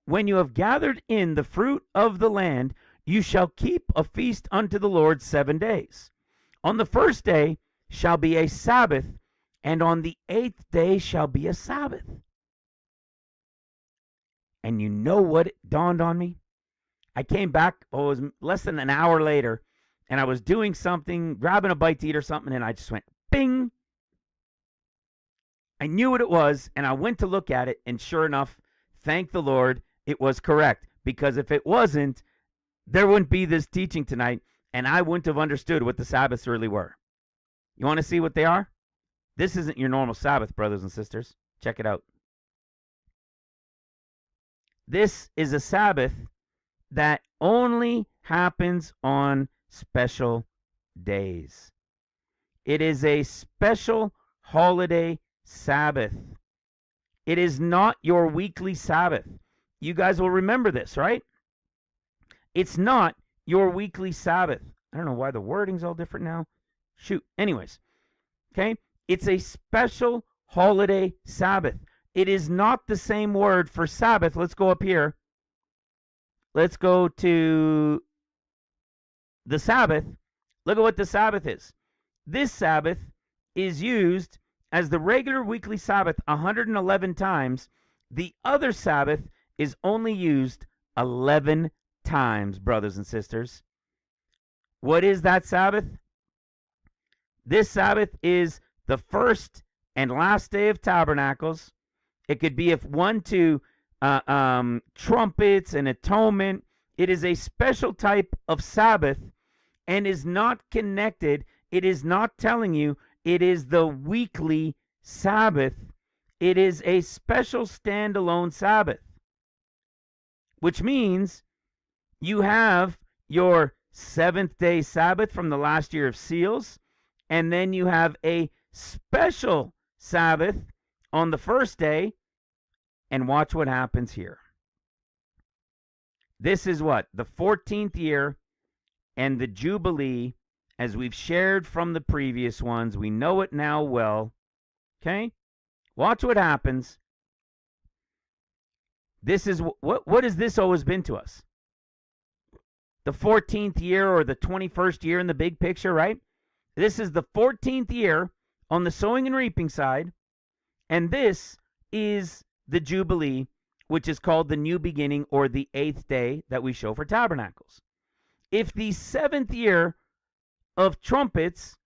A: when you have gathered in the fruit of the land, you shall keep a feast unto the Lord 7 days. On the first day shall be a Sabbath, and on the 8th day shall be a Sabbath. And you know what dawned on me? I came back, it was less than an hour later, and I was doing something, grabbing a bite to eat or something, and I just went, bing. I knew what it was, and I went to look at it, and sure enough, thank the Lord, it was correct. Because if it wasn't, there wouldn't be this teaching tonight, and I wouldn't have understood what the Sabbaths really were. You want to see what they are? This isn't your normal Sabbath, brothers and sisters. Check it out. This is a Sabbath that only happens on special days. It is a special holiday Sabbath. It is not your weekly Sabbath. You guys will remember this, right? It's not your weekly Sabbath. I don't know why the wording's all different now. Shoot. Anyways, okay? It's a special holiday Sabbath. It is not the same word for Sabbath. Let's go up here. Let's go to the Sabbath. Look at what the Sabbath is. This Sabbath is used as the regular weekly Sabbath 111 times. The other Sabbath is only used 11 times, brothers and sisters. What is that Sabbath? This Sabbath is the first and last day of Tabernacles. It could be if one to trumpets and atonement. It is a special type of Sabbath and is not connected. It is not telling you it is the weekly Sabbath. It is a special standalone Sabbath, which means you have your 7th day Sabbath from the last year of seals, and then you have a special Sabbath on the first day. And watch what happens here. This is what? The 14th year and the Jubilee, as we've shared from the previous ones. We know it now well. Okay? Watch what happens. This is what has this always been to us? The 14th year or the 21st year in the big picture, right? This is the 14th year on the sowing and reaping side, and this is the Jubilee, which is called the new beginning, or the 8th day that we show for Tabernacles. If the 7th year of trumpets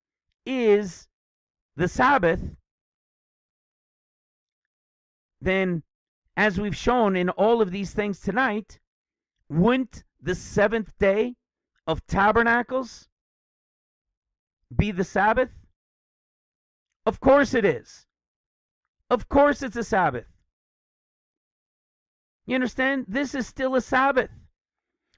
A: is the Sabbath, then as we've shown in all of these things tonight, wouldn't the 7th day of Tabernacles be the Sabbath? Of course it is. Of course it's a Sabbath. You understand? This is still a Sabbath.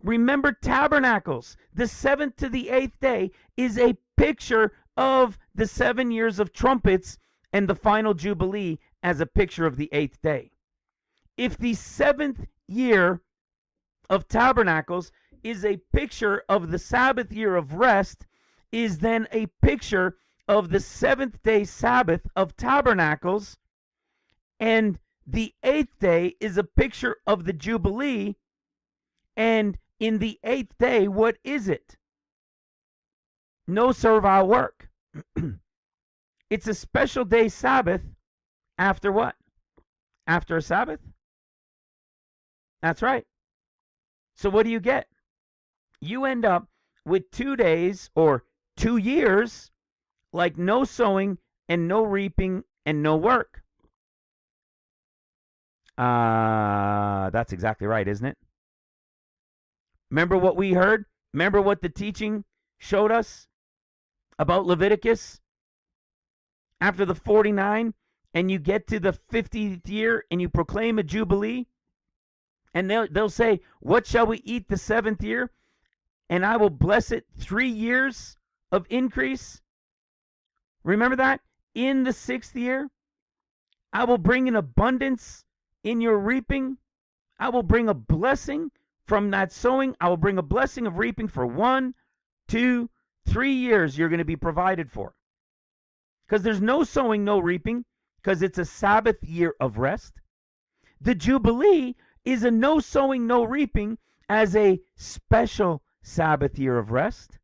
A: Remember Tabernacles. The 7th to the 8th day is a picture of the 7 years of trumpets and the final Jubilee as a picture of the 8th day. If the 7th year of Tabernacles is a picture of the Sabbath year of rest, is then a picture of the 7th day Sabbath of Tabernacles, and the 8th day is a picture of the Jubilee. And in the 8th day, what is it? No servile work. It's a special day Sabbath after what? After a Sabbath? That's right. So what do you get? You end up with 2 days or 2 years like no sowing and no reaping and no work. That's exactly right, isn't it? Remember what we heard? Remember what the teaching showed us about Leviticus? After the 49, and you get to the 50th year, and you proclaim a Jubilee, And they'll say, what shall we eat the 7th year? And I will bless it 3 years of increase. Remember that? In the 6th year, I will bring an abundance in your reaping. I will bring a blessing from that sowing. I will bring a blessing of reaping for 1, 2, 3 years you're going to be provided for. Because there's no sowing, no reaping, because it's a Sabbath year of rest. The Jubilee is a no sowing, no reaping as a special Sabbath year of rest.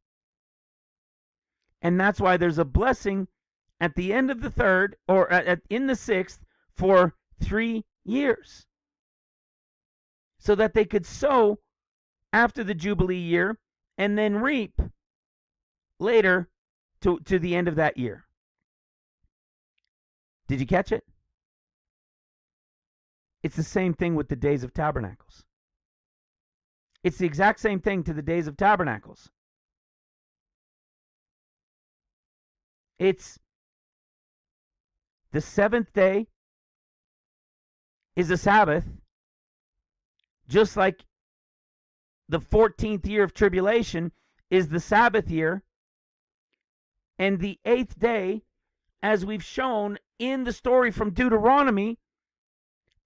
A: And that's why there's a blessing at the end of the 3rd or in the 6th for 3 years. So that they could sow after the Jubilee year and then reap later to the end of that year. Did you catch it? It's the same thing with the Days of Tabernacles. It's the exact same thing to the Days of Tabernacles. It's the 7th day is a Sabbath, just like the 14th year of tribulation is the Sabbath year, and the 8th day, as we've shown in the story from Deuteronomy,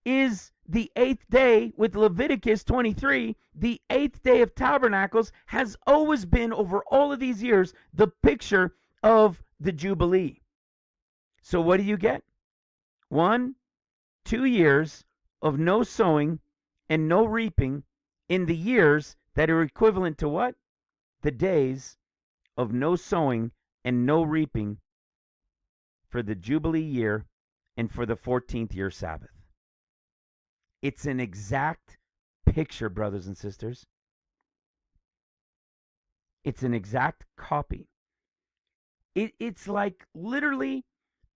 A: is the 8th day with Leviticus 23. The 8th day of Tabernacles has always been, over all of these years, the picture of the Jubilee. So what do you get? 1, 2 years of no sowing and no reaping in the years that are equivalent to what? The days of no sowing and no reaping for the Jubilee year and for the 14th year Sabbath. It's an exact picture, brothers and sisters. It's an exact copy. It's like literally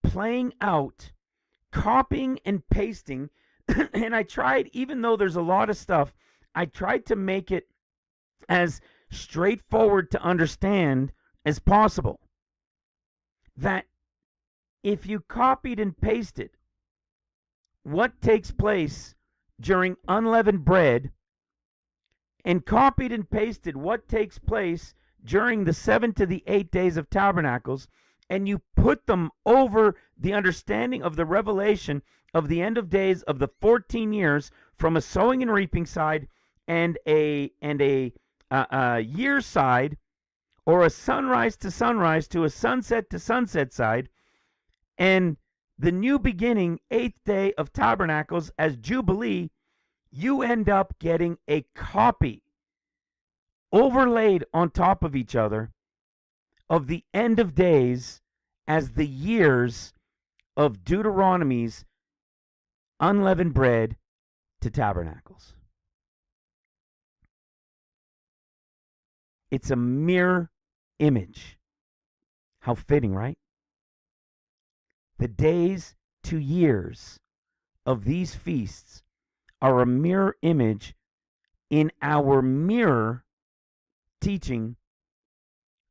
A: playing out, copying and pasting. And I tried, even though there's a lot of stuff, I tried to make it as straightforward to understand as possible. That if you copied and pasted what takes place during unleavened bread and copied and pasted what takes place during the 7 to the 8 days of Tabernacles, and you put them over the understanding of the revelation of the end of days of the 14 years from a sowing and reaping side and a year side, or a sunrise to a sunset to sunset side, and the new beginning 8th day of Tabernacles as Jubilee, you end up getting a copy overlaid on top of each other of the end of days as the years of Deuteronomy's unleavened bread to Tabernacles. It's a mirror image. How fitting, right? The days to years of these feasts are a mirror image in our mirror teaching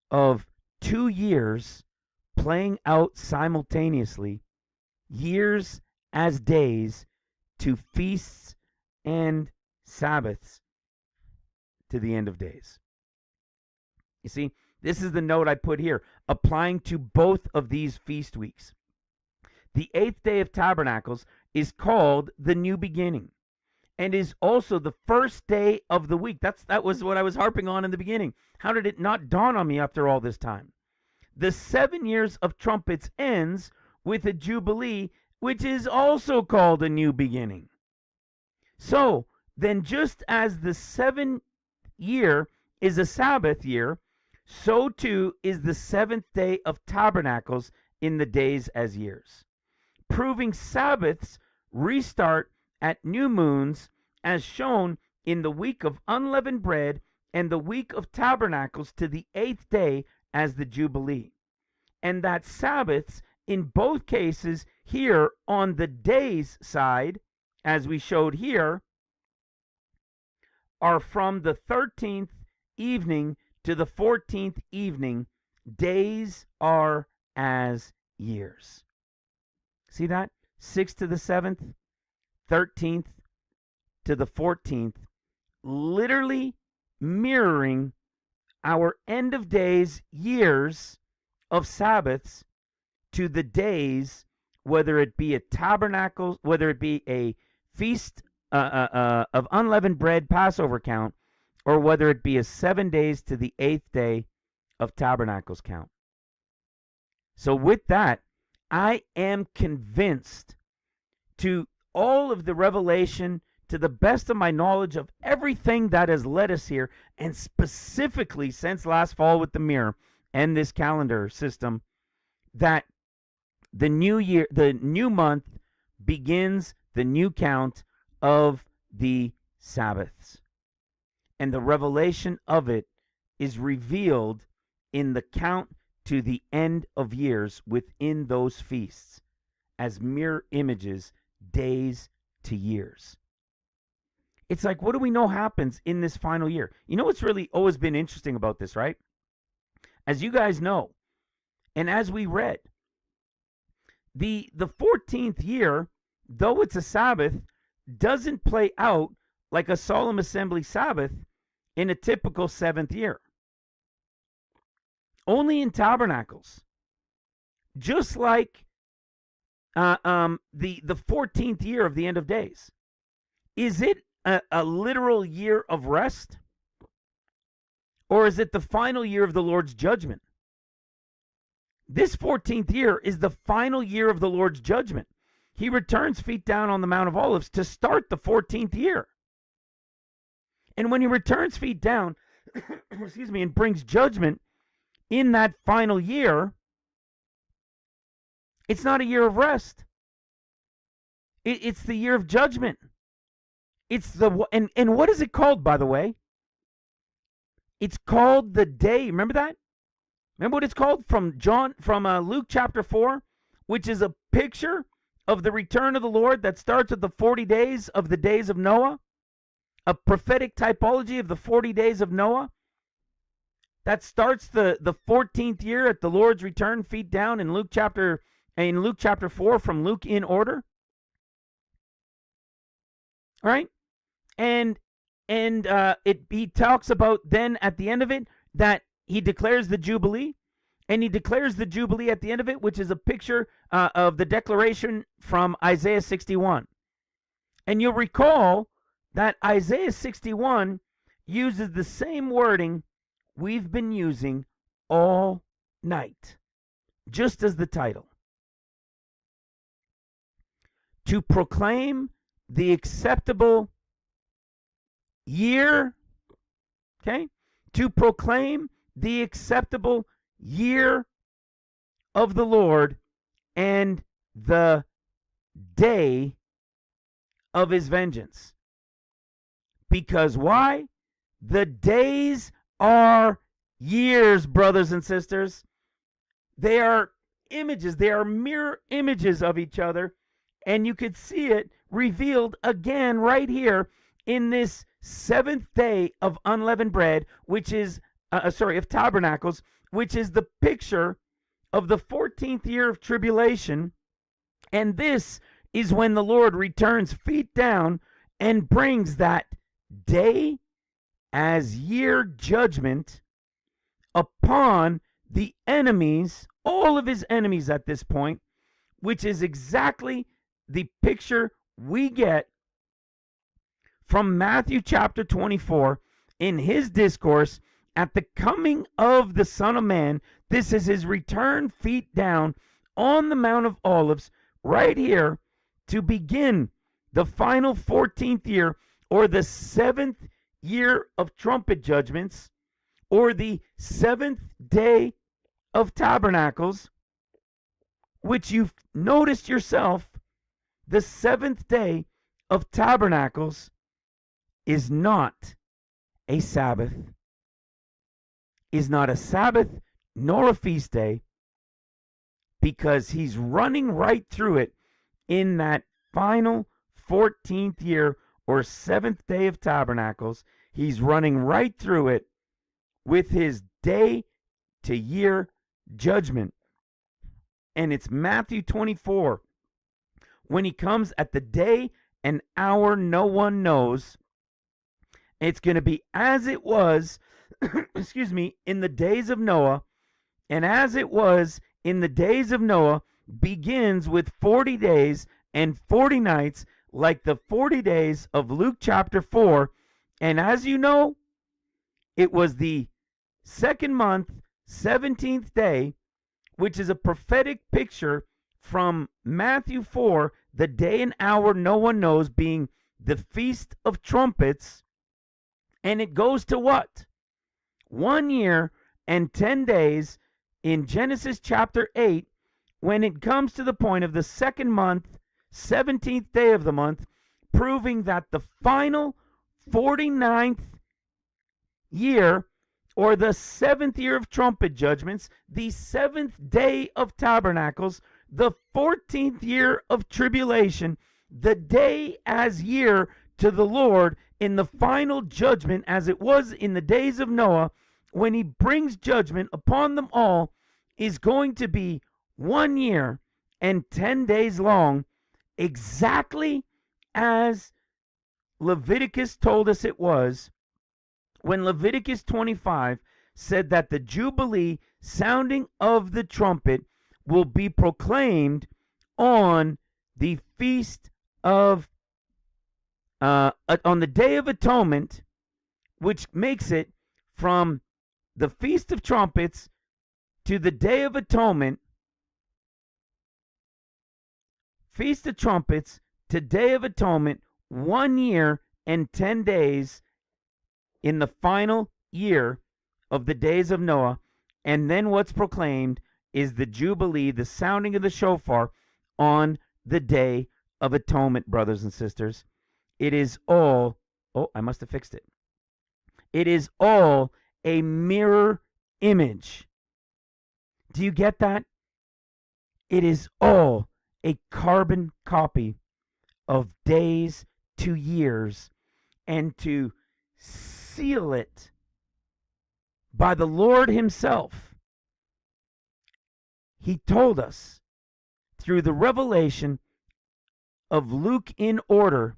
A: of 2 years playing out simultaneously, years as days to feasts and Sabbaths to the end of days. You see, this is the note I put here, applying to both of these feast weeks. The 8th day of Tabernacles is called the new beginning and is also the first day of the week. That was what I was harping on in the beginning. How did it not dawn on me after all this time? The 7 years of trumpets ends with a Jubilee, which is also called a new beginning. So then, just as the 7th year is a Sabbath year, so too is the 7th day of Tabernacles in the days as years, proving Sabbaths restart at new moons, as shown in the week of unleavened bread and the week of Tabernacles to the 8th day as the Jubilee. And that Sabbaths in both cases here on the days side, as we showed here, are from the 13th evening to the 14th evening. Days are as years. See that? 6th to the 7th, 13th to the 14th, literally mirroring our end of days, years of Sabbaths to the days, whether it be a tabernacle, whether it be a feast of unleavened bread Passover count, or whether it be a 7 days to the 8th day of tabernacles count. So with that, I am convinced, to all of the revelation, to the best of my knowledge of everything that has led us here, and specifically since last fall with the mirror and this calendar system, that the new year, the new month begins the new count of the Sabbaths. And the revelation of it is revealed in the count to the end of years within those feasts as mirror images, days to years. It's like, what do we know happens in this final year? You know what's really always been interesting about this, right? As you guys know, and as we read, the 14th year, though it's a Sabbath, doesn't play out like a solemn assembly Sabbath in a typical 7th year. Only in tabernacles. Just like the 14th year of the end of days. Is it a literal year of rest? Or is it the final year of the Lord's judgment? This 14th year is the final year of the Lord's judgment. He returns feet down on the Mount of Olives to start the 14th year. And when he returns feet down, excuse me, and brings judgment in that final year, it's not a year of rest. It's the year of judgment. It's the and what is it called, by the way? It's called the day. Remember that? Remember what it's called from Luke chapter 4, which is a picture of the return of the Lord that starts with the 40 days of the days of Noah, a prophetic typology of the 40 days of Noah. That starts the 14th year at the Lord's return, feet down in Luke chapter 4 from Luke in order. All right? And he talks about then at the end of it that he declares the Jubilee, and he declares the Jubilee at the end of it, which is a picture of the declaration from Isaiah 61. And you'll recall that Isaiah 61 uses the same wording we've been using all night, just as the title. To proclaim the acceptable year, okay? To proclaim the acceptable year of the Lord and the day of his vengeance. Because why? The days are years, brothers and sisters. They are images, they are mirror images of each other, and you could see it revealed again right here in this 7th day of unleavened bread, which is of tabernacles, which is the picture of the 14th year of tribulation. And this is when the Lord returns feet down and brings that day as year judgment upon the enemies, all of his enemies at this point, which is exactly the picture we get from Matthew chapter 24 in his discourse at the coming of the Son of Man. This is his return feet down on the Mount of Olives right here to begin the final 14th year, or the 7th year of trumpet judgments, or the 7th day of tabernacles, which you've noticed yourself. The 7th day of tabernacles is not a Sabbath, is not a Sabbath nor a feast day, because he's running right through it in that final 14th year or 7th day of tabernacles. He's running right through it with his day to year judgment. And it's Matthew 24 when he comes at the day an hour no one knows. It's going to be as it was, excuse me, in the days of Noah, and as it was in the days of Noah begins with 40 days and 40 nights, like the 40 days of Luke chapter 4. And as you know, it was the second month, 17th day, which is a prophetic picture from Matthew 4, the day and hour no one knows, being the Feast of Trumpets. And it goes to what? 1 year and 10 days in Genesis chapter 8, when it comes to the point of the second month, 17th day of the month, proving that the final 49th year, or the 7th year of trumpet judgments, the 7th day of tabernacles, the 14th year of tribulation, the day as year to the Lord in the final judgment, as it was in the days of Noah, when he brings judgment upon them all, is going to be 1 year and 10 days long, exactly as Leviticus told us it was, when Leviticus 25 said that the Jubilee sounding of the trumpet will be proclaimed on the feast of on the Day of Atonement, which makes it from the Feast of Trumpets to the Day of Atonement, Feast of Trumpets to Day of Atonement, 1 year and 10 days in the final year of the days of Noah. And then what's proclaimed is the Jubilee, the sounding of the shofar on the Day of Atonement, brothers and sisters. It is all, oh, I must have fixed it. It is all a mirror image. Do you get that? It is all a carbon copy of days to years, and to seal it by the Lord himself. He told us through the revelation of Luke in order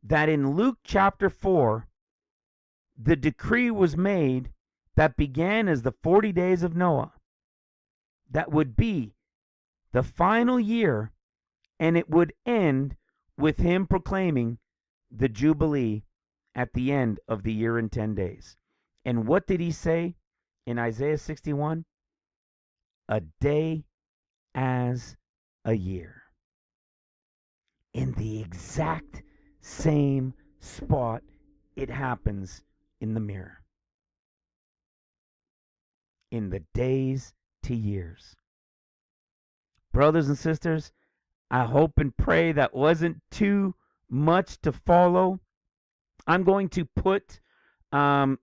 A: that in Luke chapter 4, the decree was made that began as the 40 days of Noah. That would be the final year, and it would end with him proclaiming the Jubilee at the end of the year and 10 days. And what did he say in Isaiah 61? A day as a year. In the exact same spot it happens in the mirror. In the days to years. Brothers and sisters, I hope and pray that wasn't too much to follow. I'm going to put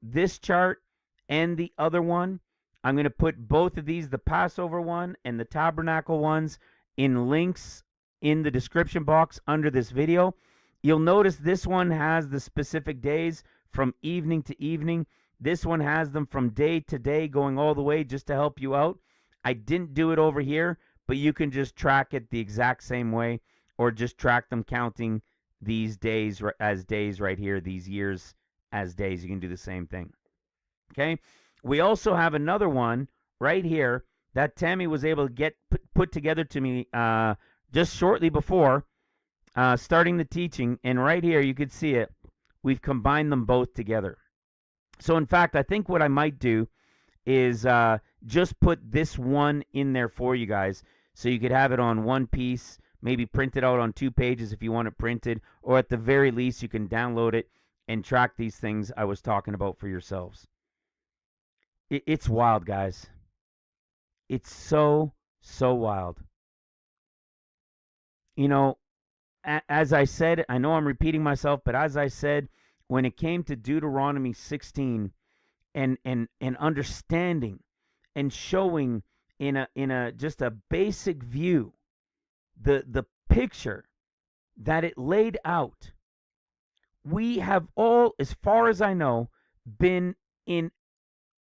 A: this chart and the other one. I'm going to put both of these, the Passover one and the Tabernacle ones, in links in the description box under this video. You'll notice this one has the specific days from evening to evening. This one has them from day to day, going all the way, just to help you out. I didn't do it over here, but you can just track it the exact same way, or just track them counting these days as days right here, these years as days. You can do the same thing. Okay. We also have another one right here that Tammy was able to get put together to me just shortly before starting the teaching. And right here, you could see it. We've combined them both together. So in fact, I think what I might do is just put this one in there for you guys, so you could have it on one piece, maybe print it out on 2 pages if you want it printed, or at the very least you can download it and track these things I was talking about for yourselves. It's wild, guys. It's so wild. You know, as I said, I know I'm repeating myself, but as I said, when it came to Deuteronomy 16 and understanding and showing in a just a basic view the picture that it laid out, we have all, as far as I know, been in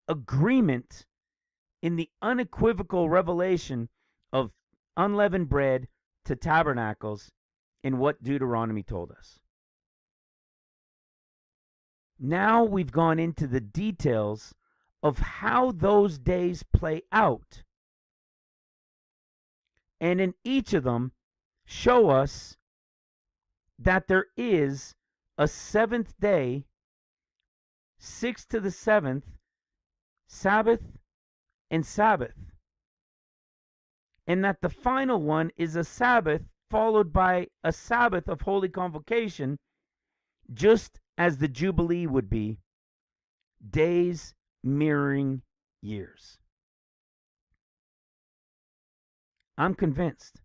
A: agreement in the unequivocal revelation of unleavened bread to tabernacles in what Deuteronomy told us. Now we've gone into the details of how those days play out. And in each of them, show us that there is a seventh day, 6th to the 7th, Sabbath and Sabbath. And that the final one is a Sabbath followed by a Sabbath of Holy Convocation, just as the Jubilee would be, days mirroring years. I'm convinced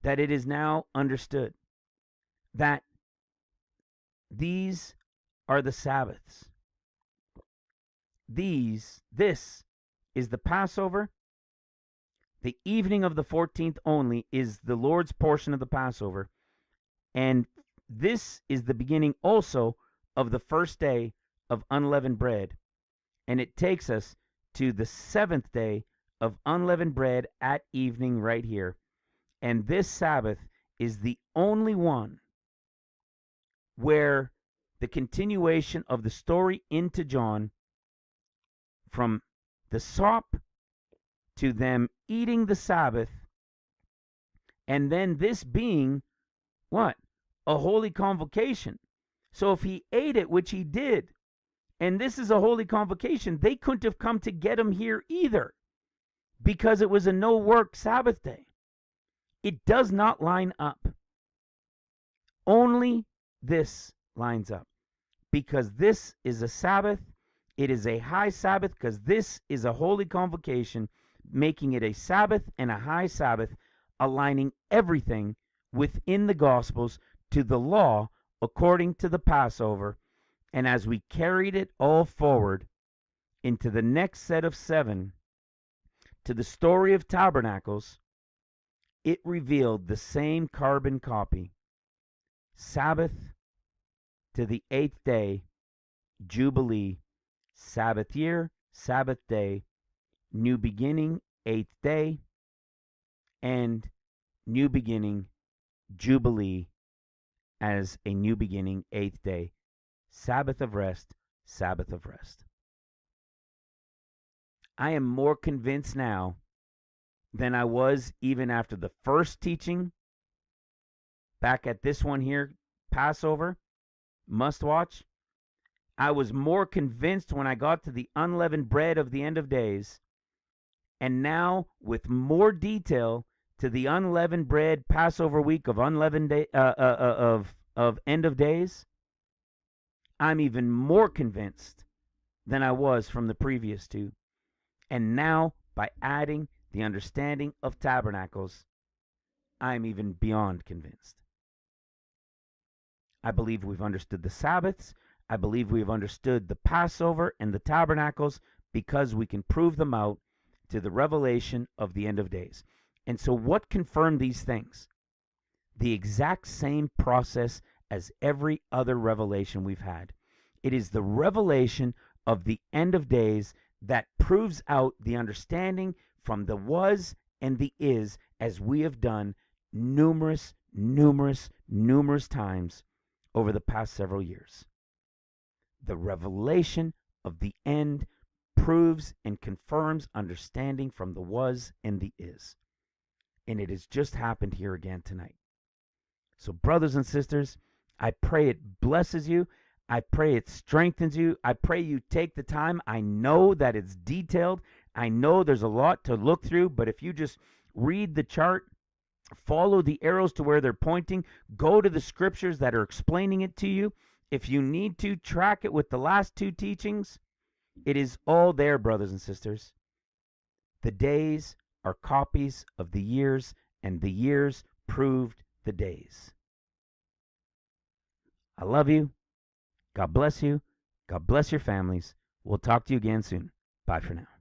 A: that it is now understood that these are the Sabbaths. This is the Passover. The evening of the 14th only is the Lord's portion of the Passover. And this is the beginning also of the first day of unleavened bread. And it takes us to the 7th day of unleavened bread at evening right here. And this Sabbath is the only one where the continuation of the story into John, from the sop to them eating the Sabbath, and then this being what? A holy convocation. So if he ate it, which he did, and this is a holy convocation, they couldn't have come to get him here either, because it was a no-work Sabbath day. It does not line up. Only this lines up, because this is a Sabbath. It is a high Sabbath, because this is a holy convocation, making it a Sabbath and a high Sabbath, aligning everything within the Gospels to the law according to the Passover. And as we carried it all forward into the next set of 7, to the story of tabernacles, it revealed the same carbon copy. Sabbath to the 8th day, Jubilee, Sabbath year, Sabbath day, new beginning, 8th day, and new beginning, Jubilee, as a new beginning, 8th day, Sabbath of rest, Sabbath of rest. I am more convinced now than I was even after the first teaching, back at this one here, Passover, must watch. I was more convinced when I got to the unleavened bread of the end of days, and now with more detail to the unleavened bread Passover week of unleavened day, of end of days, I'm even more convinced than I was from the previous two. And now, by adding the understanding of tabernacles, I'm even beyond convinced. I believe we've understood the Sabbaths. I believe we've understood the Passover and the tabernacles, because we can prove them out to the revelation of the end of days. And so what confirmed these things? The exact same process as every other revelation we've had. It is the revelation of the end of days that proves out the understanding from the was and the is, as we have done numerous times over the past several years. The revelation of the end proves and confirms understanding from the was and the is. And it has just happened here again tonight. So, brothers and sisters, I pray it blesses you. I pray it strengthens you. I pray you take the time. I know that it's detailed. I know there's a lot to look through, but if you just read the chart, follow the arrows to where they're pointing, go to the scriptures that are explaining it to you. If you need to, track it with the last 2 teachings. It is all there, brothers and sisters. The days are copies of the years, and the years proved the days. I love you. God bless you. God bless your families. We'll talk to you again soon. Bye for now.